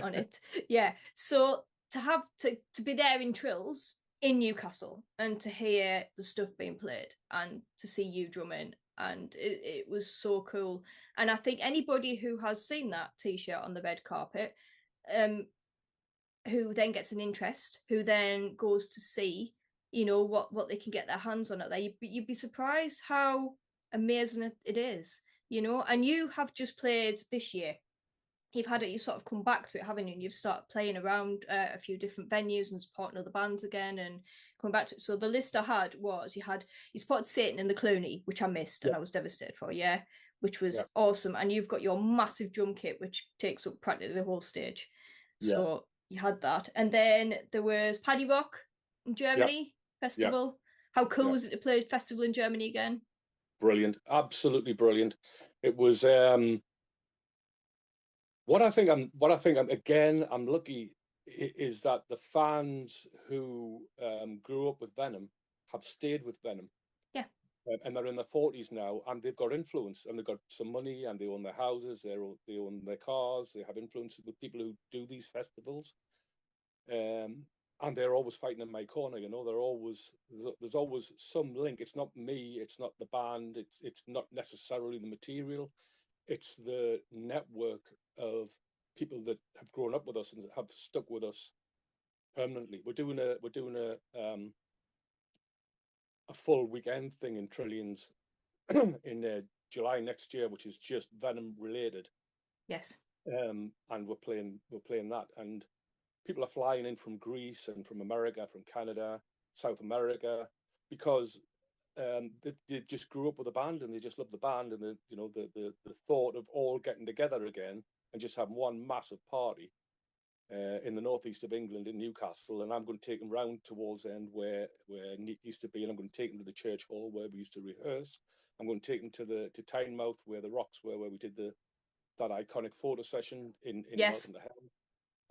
on it. Yeah, so to have to be there in Trills in Newcastle and to hear the stuff being played and to see you drumming, and it was so cool. And I think anybody who has seen that t-shirt on the red carpet, who then gets an interest, who then goes to see, what they can get their hands on out there, you'd be surprised how amazing it is, and you have just played this year you've had it, you sort of come back to it, haven't you? And you've started playing around a few different venues and supporting other bands again and coming back to it. So the list I had was you spotted Satan in the Clooney, which I missed and I was devastated for, which was awesome. And you've got your massive drum kit, which takes up practically the whole stage. So you had that. And then there was Paddy Rock in Germany festival. How cool was it to play a festival in Germany again? Brilliant, absolutely brilliant. It was what I think I'm lucky is that the fans who grew up with Venom have stayed with Venom. Yeah. And they're in their 40s now, and they've got influence, and they've got some money, and they own their houses, they own their cars, they have influence with people who do these festivals. And they're always fighting in my corner, you know. There's always some link. It's not me, it's not the band, it's not necessarily the material. It's the network of people that have grown up with us and have stuck with us permanently. We're doing a full weekend thing in Trillions in July next year, which is just Venom related. Yes. And we're playing that, and people are flying in from Greece and from America, from Canada, South America, because they just grew up with a band and they just love the band, and the thought of all getting together again and just having one massive party in the northeast of England in Newcastle. And I'm going to take them round towards the end where Neat used to be, and I'm going to take them to the church hall where we used to rehearse. I'm going to take them to Tynemouth where the rocks were, where we did that iconic photo session in Melton to Helm.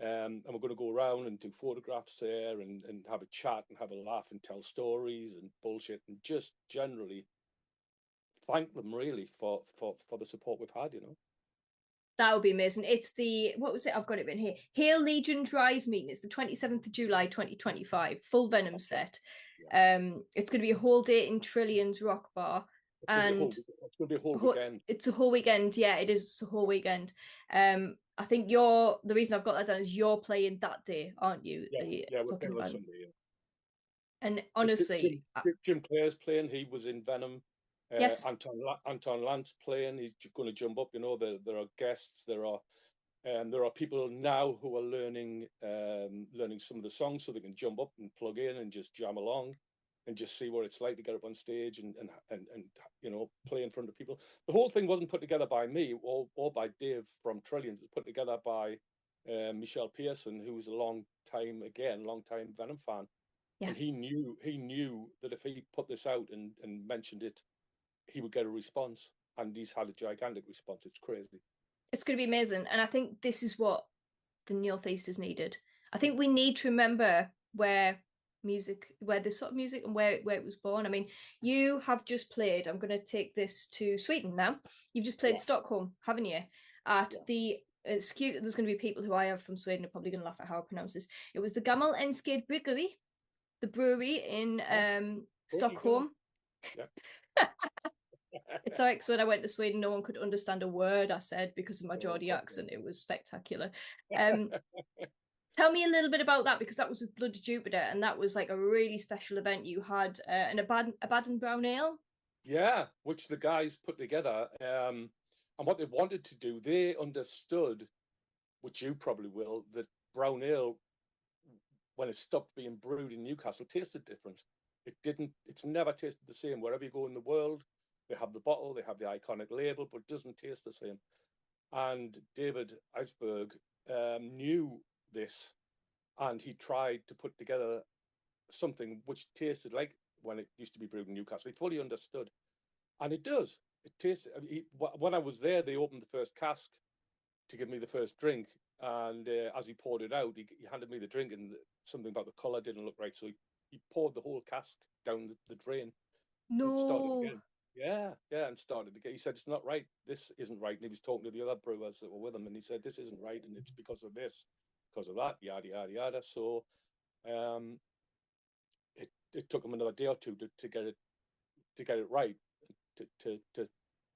And we're going to go around and do photographs there and have a chat and have a laugh and tell stories and bullshit and just generally thank them really for the support we've had, you know. That would be amazing. It's what was it? I've got it written here. Hail Legion Rise meeting. It's the 27th of July, 2025. Full Venom set. It's going to be a whole day in Trillions Rock Bar. It's going to be a whole weekend. It's a whole weekend. Yeah, it is a whole weekend. I think the reason I've got that down is you're playing that day, aren't you? Yeah, we're playing on Sunday. Yeah. And honestly, Jim Clare's playing. He was in Venom. Yes. Anton Lance playing. He's going to jump up. You know, there are guests. There are people now who are learning some of the songs so they can jump up and plug in and just jam along and just see what it's like to get up on stage and you know, play in front of people. The whole thing wasn't put together by me or by Dave from Trillions. It was put together by Michelle Pearson, who was a long time Venom fan. Yeah. And he knew that if he put this out and mentioned it, he would get a response, and he's had a gigantic response. It's crazy. It's going to be amazing, and I think this is what the North East is needed. I think we need to remember where this sort of music and where it was born. I mean, you have just played, I'm going to take this to Sweden now. You've just played Stockholm, haven't you? At the there's going to be people who I have from Sweden are probably going to laugh at how I pronounce this. It was the Gammal Enskede Bryggeri, the brewery in Stockholm. Yeah. It's like, because when I went to Sweden, no one could understand a word I said because of my Geordie accent. It was spectacular. Tell me a little bit about that, because that was with Blood Jupiter, and that was like a really special event. You had an Abaddon brown ale. Yeah, which the guys put together. And what they wanted to do, they understood, which you probably will, that brown ale, when it stopped being brewed in Newcastle, tasted different. It's never tasted the same. Wherever you go in the world, they have the bottle, they have the iconic label, but it doesn't taste the same. And David Eisberg knew this, and he tried to put together something which tasted like when it used to be brewed in Newcastle. He fully understood, and it does. It tastes. When I was there, they opened the first cask to give me the first drink, and as he poured it out, he handed me the drink, and something about the colour didn't look right, so he poured the whole cask down the drain. No. And started again. Yeah, and started again. He said, "It's not right. This isn't right." And he was talking to the other brewers that were with him, and he said, "This isn't right, and it's because of this, because of that, yada yada yada." So, it took him another day or two to get it right, to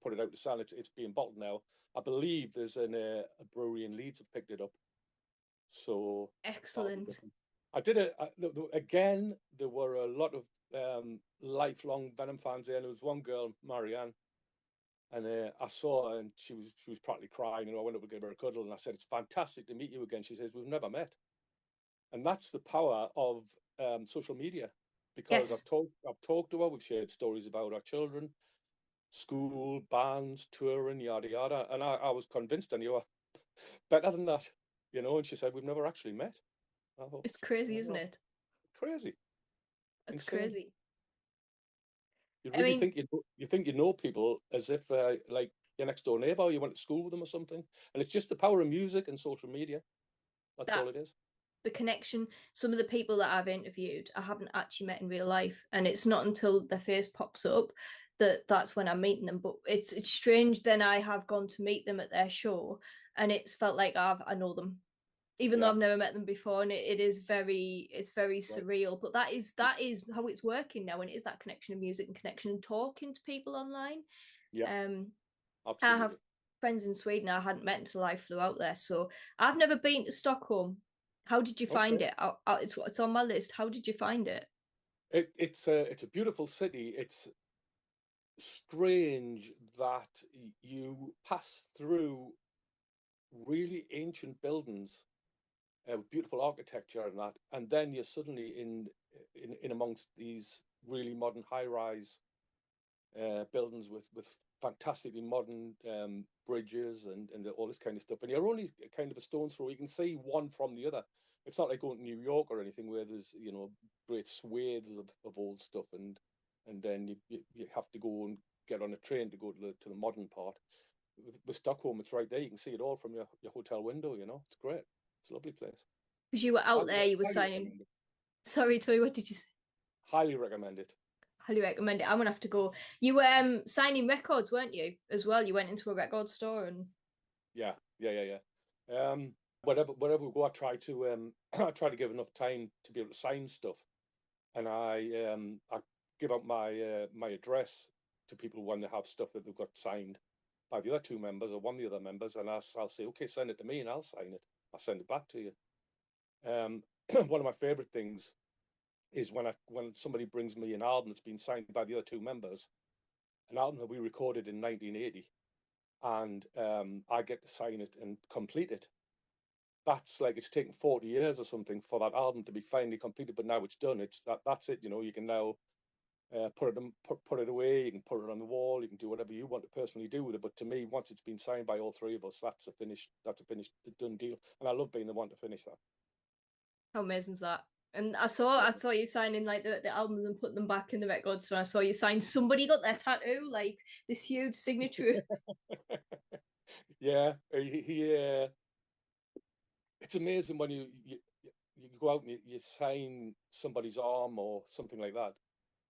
put it out to sell. It's being bottled now. I believe there's a brewery in Leeds that picked it up. So excellent. I did it again. There were a lot of lifelong Venom fans there, and there was one girl, Marianne, And I saw her, and she was practically crying. I went up to give her a cuddle, and I said, "It's fantastic to meet you again." She says, "We've never met," and that's the power of social media. Because Yes, I've talked to her. We've shared stories about our children, school, bands, touring, yada yada. And I was convinced I knew her better than that, And she said, "We've never actually met." I thought, it's crazy, "Oh, isn't well, it? crazy, It's insane." crazy. You I really mean, think you think you know people as if like your next door neighbor, you went to school with them or something, and it's just the power of music and social media. That's that all it is. the connection, some of the people that I've interviewed, I haven't actually met in real life, and it's not until their face pops up that's when I'm meeting them. But it's strange. Then I have gone to meet them at their show, and it's felt like I know them, even though Yeah, I've never met them before, and it's very right. surreal. But that is how it's working now, and it is that connection of music and connection and talking to people online. Yeah, Um, I have absolutely. friends in Sweden I hadn't met until I flew out there, so I've never been to Stockholm. How did you find Okay. it? It's on my list. How did you find it? It's a beautiful city. It's strange that you pass through really ancient buildings, beautiful architecture and that, and then you're suddenly in amongst these really modern high-rise buildings with fantastically modern bridges and all this kind of stuff. And you're only kind of a stone's throw. You can see one from the other. It's not like going to New York or anything where there's great swathes of old stuff, and then you have to go and get on a train to go to the modern part. With Stockholm, it's right there. You can see it all from your hotel window. It's great. It's a lovely place. Because you were out Highly, there, you were highly signing. recommend it. Sorry, Toy, what did you say? Highly recommend it. Highly recommend it. I'm gonna have to go. You were signing records, weren't you? As well, you went into a record store and Yeah, yeah. Wherever we go, I try to I try to give enough time to be able to sign stuff, and I give out my address to people when they have stuff that they've got signed by the other two members or one of the other members, and I'll say, okay, send it to me, and I'll sign it. I'll send it back to you. Um, one of my favorite things is when somebody brings me an album that's been signed by the other two members, an album that we recorded in 1980, and I get to sign it and complete it. That's like it's taken 40 years or something for that album to be finally completed, but now it's done. That's it. You can now put it away. You can put it on the wall. You can do whatever you want to personally do with it. But to me, once it's been signed by all three of us, that's a finished done deal. And I love being the one to finish that. how amazing is that? And I saw you signing like the albums and put them back in the record store. I saw you sign somebody got their tattoo, like this huge signature. Yeah, it's amazing when you go out and you sign somebody's arm or something like that.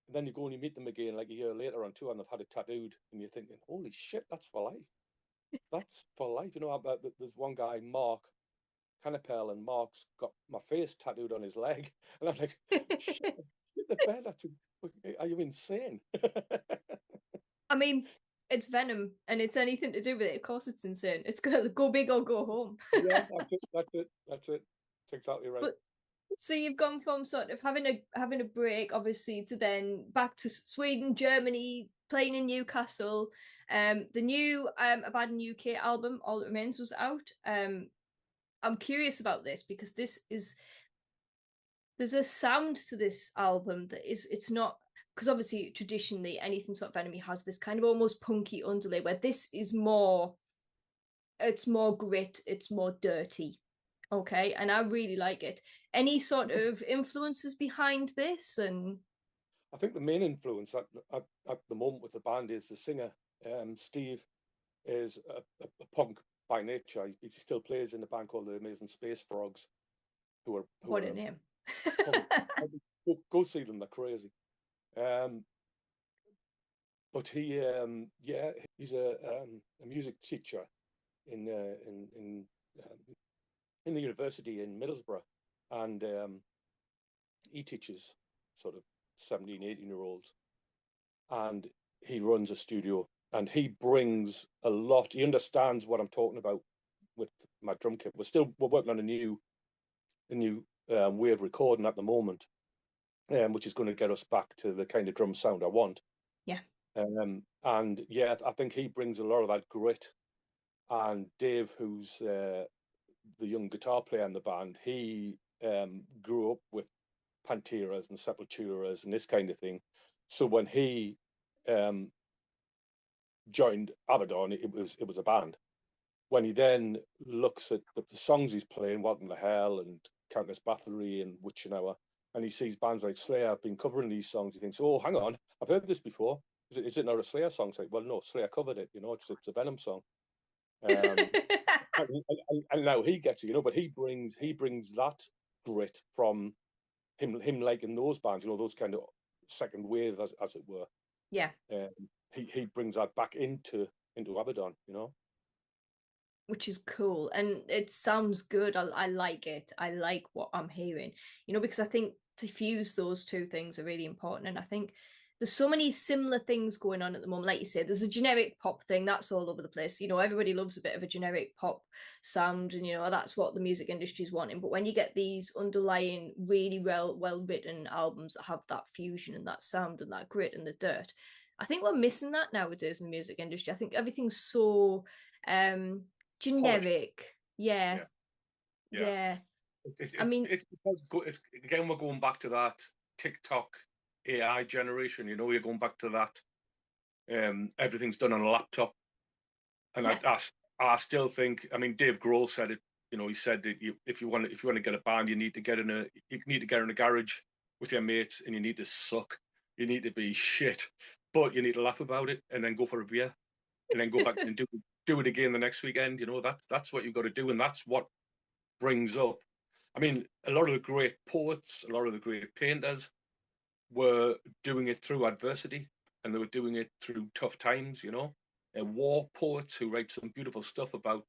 And then you go and you meet them again like a year later on tour and they've had it tattooed and you're thinking, holy shit, that's for life. That's for life. There's one guy, Mark Canapel, and Mark's got my face tattooed on his leg. And I'm like, shit, the bed. Are you insane? I mean, it's Venom, and it's anything to do with it. Of course, it's insane. It's gonna go big or go home. Yeah, that's it. That's exactly right. But so you've gone from sort of having a break, obviously, to then back to Sweden, Germany, playing in Newcastle. The new Abaddon UK album, All That Remains, was out. I'm curious about this because there's a sound to this album that it's not, because obviously traditionally anything sort of enemy has this kind of almost punky underlay, where this is more, it's more grit, it's more dirty. Okay, and I really like it. Any sort of influences behind this? And I think the main influence at the moment with the band is the singer. Steve is a punk by nature. He still plays in a band called the Amazing Space Frogs, who what are a a name. punk. Go see them; they're crazy. Um, but he's a music teacher in uh, in in in the university in Middlesbrough, and he teaches sort of 17, 18-year-olds, and he runs a studio, and he brings a lot. He understands what I'm talking about with my drum kit. We're working on a new way of recording at the moment, which is going to get us back to the kind of drum sound I want. Yeah. And yeah, I think he brings a lot of that grit. And Dave, who's the young guitar player in the band, he grew up with Panteras and Sepulturas and this kind of thing. So when he um, joined Abaddon, it was a band. When he then looks at the songs he's playing, Welcome to Hell and Countess Bathory and Witching Hour, and he sees bands like Slayer have been covering these songs, he thinks, oh, hang on, I've heard this before. Is it not a Slayer song? It's like, well, no, Slayer covered it. It's a Venom song. And now he gets it, but he brings that grit from him liking those bands, those kind of second wave, as it were. Yeah. He brings that back into Abaddon, Which is cool, and it sounds good. I like it. I like what I'm hearing, because I think to fuse those two things are really important. And I think there's so many similar things going on at the moment. Like you say, there's a generic pop thing that's all over the place. Everybody loves a bit of a generic pop sound, and that's what the music industry is wanting. But when you get these underlying really well written albums that have that fusion and that sound and that grit and the dirt, I think we're missing that nowadays in the music industry. I think everything's so generic. Yeah. I mean, again, we're going back to that TikTok AI generation. You're going back to that. Everything's done on a laptop, and yeah. I still think. I mean, Dave Grohl said it. He said that if you want to get a band, you need to get in a garage with your mates, and you need to suck. You need to be shit, but you need to laugh about it, and then go for a beer, and then go back and do it again the next weekend. That's what you've got to do, and that's what brings up. I mean, a lot of the great poets, a lot of the great painters were doing it through adversity, and they were doing it through tough times. War poets who write some beautiful stuff about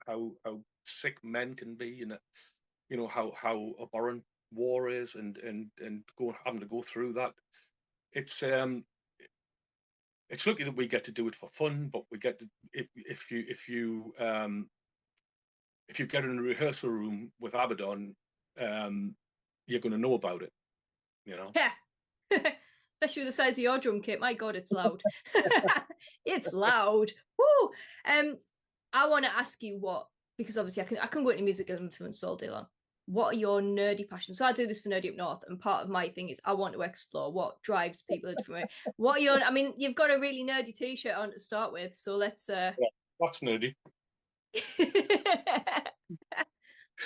how sick men can be, and how abhorrent war is, and having to go through that. It's lucky that we get to do it for fun, but we get to if you get in a rehearsal room with Abaddon, you're going to know about it. Yeah. Especially with the size of your drum kit. My God, it's loud. It's loud. Woo! I want to ask you because obviously I can go into music influence all day long. What are your nerdy passions? So I do this for Nerdy Up North, and part of my thing is I want to explore what drives people a different way. What are your? I mean, you've got a really nerdy T-shirt on to start with, so let's. Yeah, that's nerdy.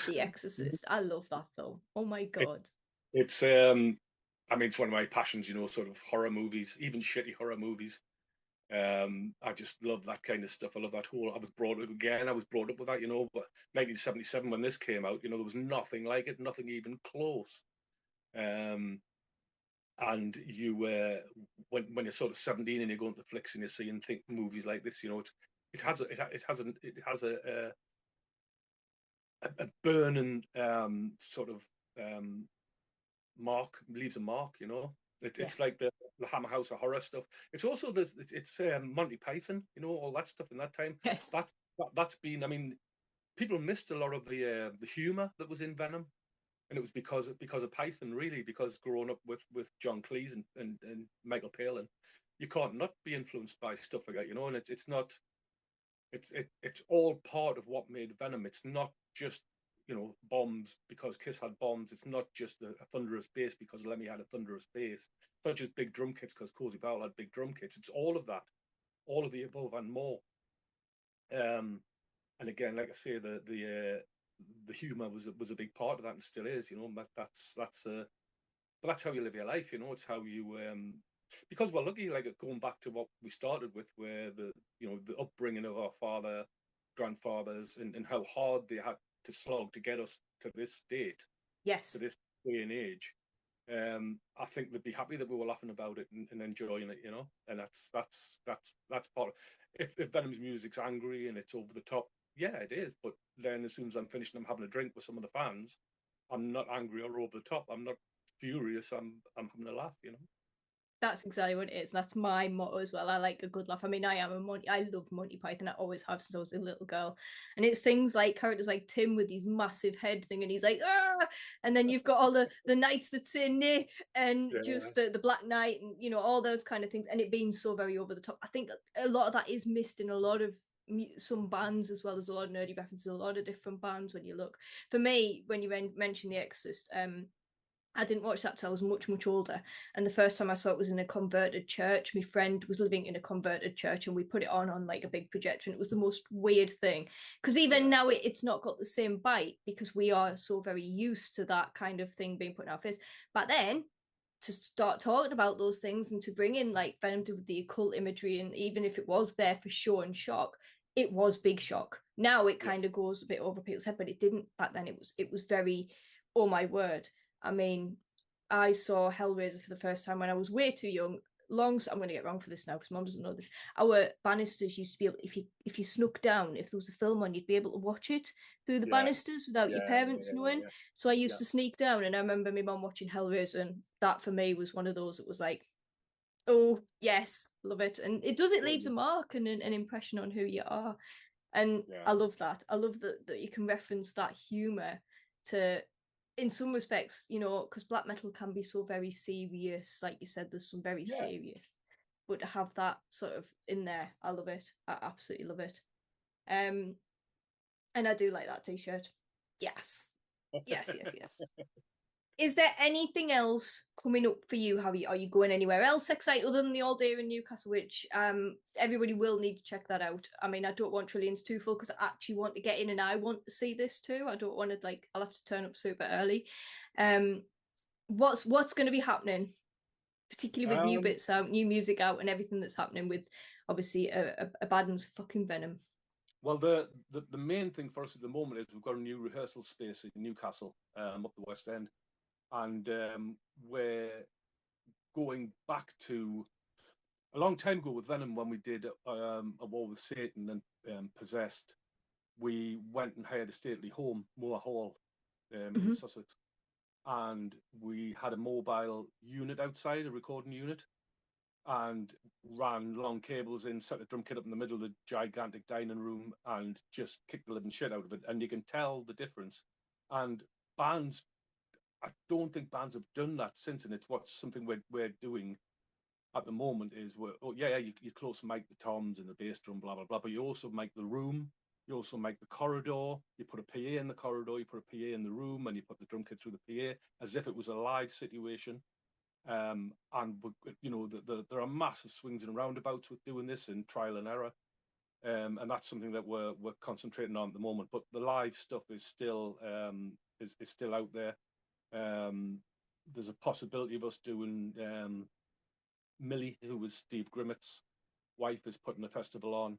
The Exorcist. I love that film. Oh my God. It's I mean, it's one of my passions. Sort of horror movies, even shitty horror movies. I just love that kind of stuff. I love that whole. I was brought up with that, but 1977 when this came out, there was nothing like it, nothing even close. And you when you're sort of 17 and you're going to flicks and you see and think movies like this, it has a burning sort of mark, leaves a mark. It's like the Hammer House of Horror stuff. It's also it's Monty Python, all that stuff in that time. Yes. That's been. I mean, people missed a lot of the humor that was in Venom, and it was because of Python, really. Because growing up with John Cleese and Michael Palin, you can't not be influenced by stuff like that, And it's not. It's all part of what made Venom. It's not just bombs because Kiss had bombs. It's not just a thunderous bass because Lemmy had a thunderous bass. It's not just big drum kits because Cozy Powell had big drum kits. It's all of that, all of the above and more. And again, like I say, the humor was a big part of that and still is. But that's how you live your life. It's how you because we're lucky, like going back to what we started with, where the upbringing of our grandfathers and how hard they had to slog to get us to this state, yes, to this day and age. I think they'd be happy that we were laughing about it and enjoying it, and that's part of, if Venom's music's angry and it's over the top, yeah, it is. But then as soon as I'm finished and I'm having a drink with some of the fans, I'm not angry or over the top. I'm not furious. I'm having a laugh, That's exactly what it is. That's my motto as well. I like a good laugh. I mean, I love Monty Python. I always have since I was a little girl. And it's things like characters like Tim with his massive head thing, and he's like, ah, and then you've got all the knights that say nay, and just the Black Knight, and all those kind of things, and it being so very over the top. I think a lot of that is missed in a lot of some bands, as well as a lot of nerdy references, a lot of different bands. When you look, for me, when you mention The Exorcist, I didn't watch that till I was much, much older. And the first time I saw it was in a converted church. My friend was living in a converted church, and we put it on like a big projector. And it was the most weird thing. Because even now it's not got the same bite, because we are so very used to that kind of thing being put in our face. But then to start talking about those things and to bring in like Venom with the occult imagery, and even if it was there for show and shock, it was big shock. Now it kind of goes a bit over people's head, but it didn't back then. It was very, oh my word. I mean, I saw Hellraiser for the first time when I was way too young. I'm going to get wrong for this now because Mom doesn't know this. Our banisters used to be able, if you snuck down, if there was a film on, you'd be able to watch it through the banisters without your parents knowing. So I used to sneak down, and I remember my mom watching Hellraiser, and that for me was one of those that was like, oh yes, love it, and it leaves a mark and an impression on who you are, and I love that. I love that you can reference that humor to, in some respects, because black metal can be so very serious. Like you said, there's some very serious, but to have that sort of in there, I love it. I absolutely love it. And I do like that t-shirt. Yes. Yes. Is there anything else coming up for you, Harry? Are you going anywhere else exciting other than the All Day in Newcastle, which everybody will need to check that out? I mean, I don't want Trillions too full because I actually want to get in and I want to see this too. I don't want to I'll have to turn up super early. What's going to be happening, particularly with new bits out, new music out, and everything that's happening with obviously Abaddon's fucking Venom? Well, the main thing for us at the moment is we've got a new rehearsal space in Newcastle, up the West End. And we're going back to a long time ago with Venom when we did A War with Satan and Possessed. We went and hired a stately home, Moor Hall, in Sussex, and we had a mobile unit outside, a recording unit, and ran long cables in, set a drum kit up in the middle of the gigantic dining room, and just kicked the living shit out of it. And you can tell the difference. And bands, I don't think bands have done that since, and it's something we're doing at the moment. Is you close mic the toms and the bass drum, blah blah blah, but you also make the room, you also make the corridor. You put a PA in the corridor, you put a PA in the room, and you put the drum kit through the PA as if it was a live situation. And there are massive swings and roundabouts with doing this and trial and error. And that's something that we're concentrating on at the moment. But the live stuff is still is still out there. There's a possibility of us doing Millie, who was Steve Grimmett's wife, is putting a festival on.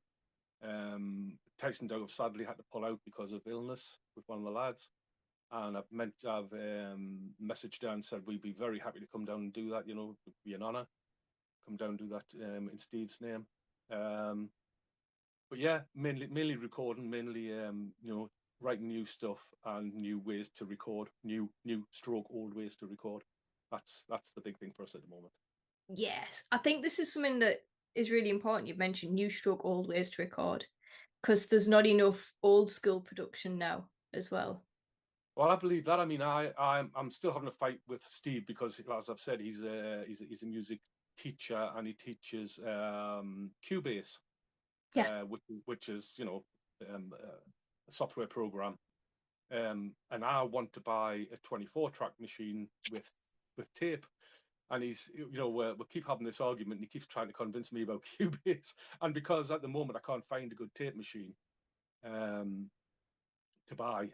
Tyson Dove sadly had to pull out because of illness with one of the lads, and I've messaged down and said we'd be very happy to come down and do that. It'd be an honour. Come down and do that in Steve's name. But yeah, mainly recording, mainly writing new stuff and new ways to record, new stroke old ways to record. That's the big thing for us at the moment. Yes, I think this is something that is really important. You've mentioned new stroke old ways to record, because there's not enough old school production now as well. Well, I believe that. I mean, I'm still having a fight with Steve because, as I've said, he's a music teacher and he teaches Cubase, which is a software program. And I want to buy a 24-track machine with tape. And he's, we keep having this argument, and he keeps trying to convince me about Cubase. And because at the moment I can't find a good tape machine to buy,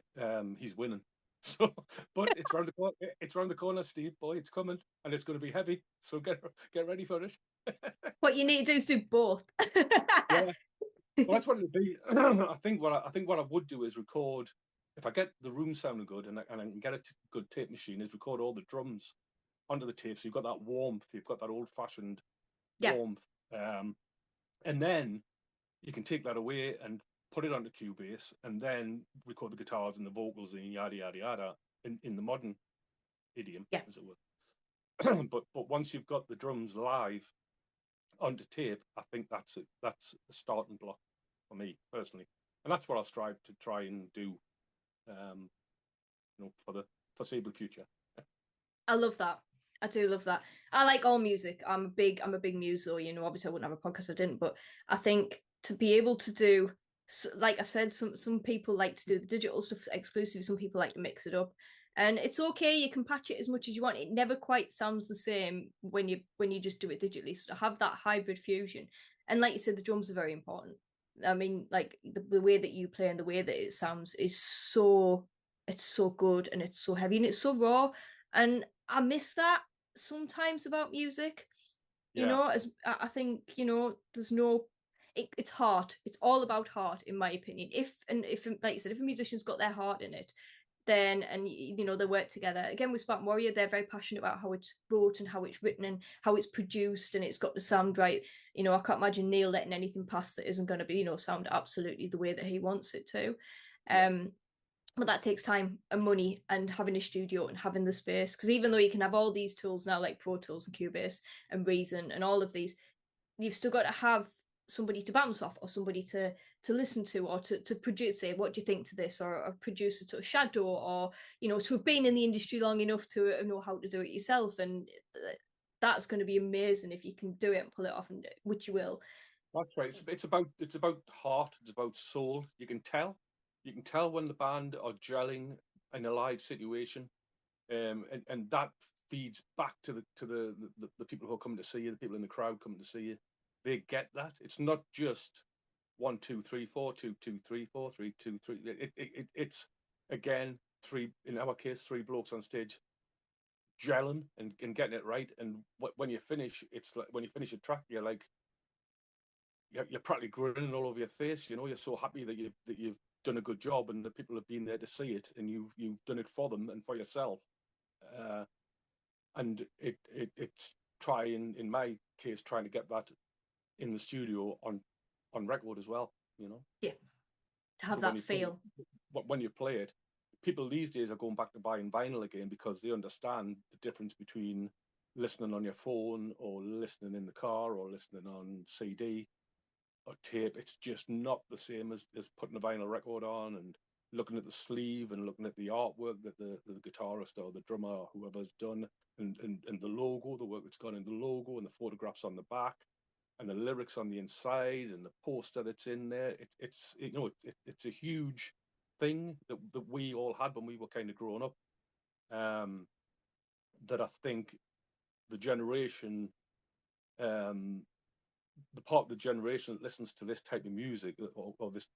he's winning. So, but it's around the corner. It's around the corner, Steve. Boy, it's coming, and it's going to be heavy. So get ready for it. What you need to do is do both. Yeah, well, that's what it'll be. I think what I would do is record. If I get the room sounding good and I can get a good tape machine, is record all the drums onto the tape. So you've got that warmth. You've got that old-fashioned warmth, and then you can take that away and put it onto Cubase, and then record the guitars and the vocals and yada yada yada in the modern idiom, as it were. but once you've got the drums live onto tape, I think that's it. That's the starting block for me personally, and that's what I'll strive to try and do, for the foreseeable future. I love that. I do love that. I like all music. I'm a big muso. Obviously I wouldn't have a podcast if I didn't, but I think to be able to do, like I said, some people like to do the digital stuff exclusively. Some people like to mix it up, and it's okay. You can patch it as much as you want. It never quite sounds the same when you just do it digitally. So to have that hybrid fusion, and like you said, the drums are very important. I mean, like the way that you play and the way that it sounds is it's so good and it's so heavy and it's so raw. And I miss that sometimes about music. As I think, there's no it's heart. It's all about heart, in my opinion. If like you said, if a musician's got their heart in it, then they work together. Again, with Spartan Warrior, they're very passionate about how it's wrote and how it's written and how it's produced and it's got to sound right. I can't imagine Neil letting anything pass that isn't going to be, sound absolutely the way that he wants it to. But that takes time and money and having a studio and having the space, because even though you can have all these tools now like Pro Tools and Cubase and Reason and all of these, you've still got to have somebody to bounce off or somebody to listen to or to produce, say, what do you think to this, or a producer to a shadow, or to have been in the industry long enough to know how to do it yourself. And that's going to be amazing if you can do it and pull it off, and which you will. That's right. It's about heart, it's about soul. You can tell when the band are gelling in a live situation, and that feeds back to the people who are coming to see you, the people in the crowd coming to see you. They get that. It's not just 1 2 3 4 2 2 3 4 3 2 3. It's again three, in our case, three blokes on stage gelling and getting it right. And when you finish, it's like when you finish a track, you're like, you're practically grinning all over your face. You're so happy that you've done a good job and the people have been there to see it, and you've done it for them and for yourself. And it's trying, in my case, trying to get that in the studio on record as well. Yeah, to have that feel. When you play it, people these days are going back to buying vinyl again because they understand the difference between listening on your phone or listening in the car or listening on CD or tape. It's just not the same as putting a vinyl record on and looking at the sleeve and looking at the artwork that the guitarist or the drummer or whoever's done, and the logo, the work that's gone in the logo, and the photographs on the back, and the lyrics on the inside, and the poster that's in there. It's a huge thing that we all had when we were kind of growing up. That I think the generation, the part of the generation that listens to this type of music, or this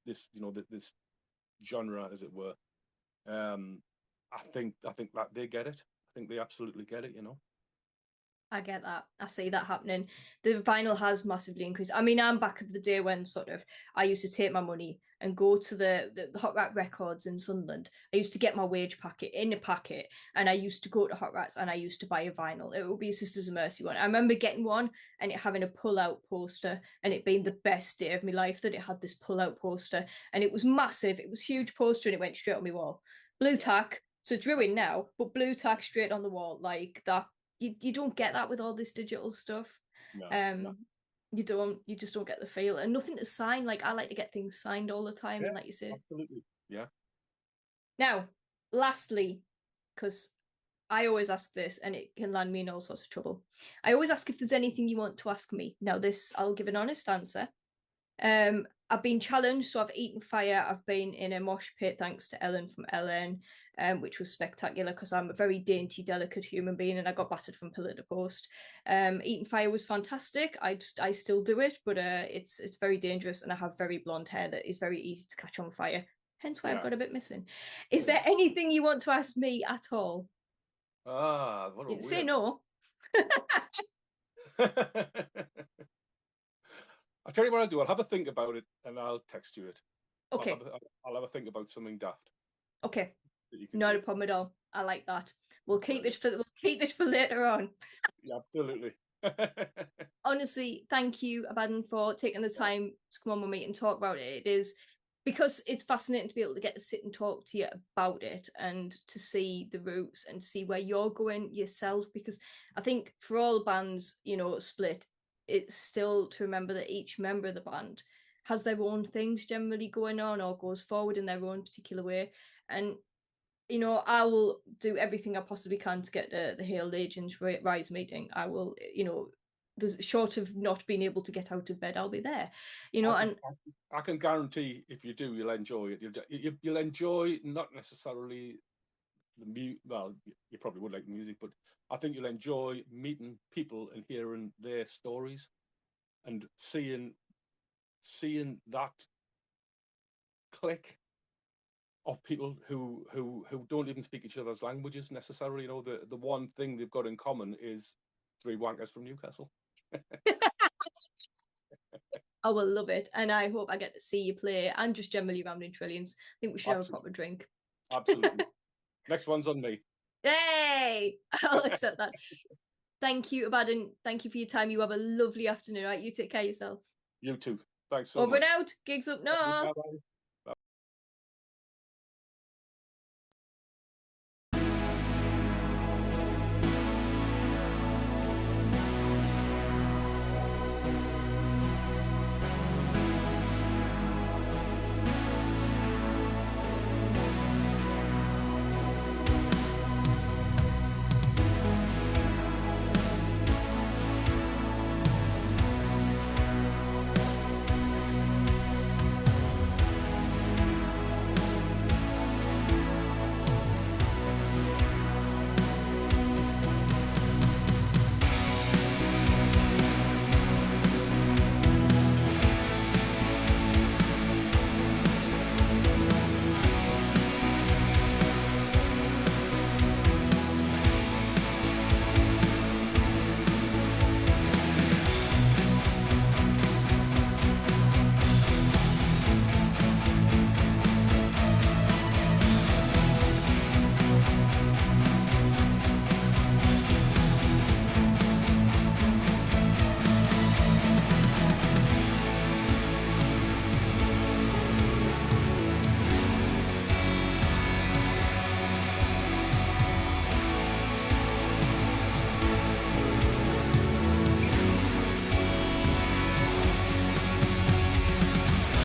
genre, as it were, I think that they get it. I think they absolutely get it. I get that. I see that happening. The vinyl has massively increased. I mean, I'm back of the day when sort of I used to take my money and go to the Hot Rat Records in Sunderland. I used to get my wage packet in a packet, and I used to go to Hot Rats and I used to buy a vinyl. It would be a Sisters of Mercy one. I remember getting one and it having a pull-out poster, and it being the best day of my life that it had this pull-out poster, and it was massive. It was a huge poster and it went straight on my wall. Blue tack, so it's ruined now, but blue tack straight on the wall like that. You don't get that with all this digital stuff. No. You just don't get the feel, and nothing to sign. Like, I like to get things signed all the time, and like you say, absolutely, yeah. Now, lastly, because I always ask this and it can land me in all sorts of trouble, I always ask if there's anything you want to ask me. Now, this, I'll give an honest answer. I've been challenged, so I've eaten fire. I've been in a mosh pit thanks to Ellen from Ellen, which was spectacular because I'm a very dainty, delicate human being, and I got battered from pillar to post. Eating fire was fantastic. I still do it, but it's very dangerous, and I have very blonde hair that is very easy to catch on fire. Hence why I've got a bit missing. Is there anything you want to ask me at all? Say no. I'll tell you what I'll do. I'll have a think about it and I'll text you it. Okay. I'll have a think about something daft. Okay. Not a problem at all. I like that. We'll keep it for later on. Yeah, absolutely. Honestly, thank you, Abaddon, for taking the time to come on with me and talk about it. It has because it's fascinating to be able to get to sit and talk to you about it and to see the roots and see where you're going yourself. Because I think for all bands, split, it's still to remember that each member of the band has their own things generally going on or goes forward in their own particular way. And I will do everything I possibly can to get the Hail Legends Rise meeting. I will, there's short of not being able to get out of bed, I'll be there. I can guarantee if you do, you'll enjoy it. You'll enjoy not necessarily well, you probably would like the music, but I think you'll enjoy meeting people and hearing their stories and seeing that clique of people who don't even speak each other's languages necessarily. The one thing they've got in common is 3 wankers from Newcastle. I will love it, and I hope I get to see you play and just generally Rambling Trillions. I think we should have a proper drink. Absolutely. Next one's on me. Yay! I'll accept that. Thank you, Abaddon. Thank you for your time. You have a lovely afternoon. Right, you take care of yourself. You too. Thanks so much. Over and out. Gigs up now.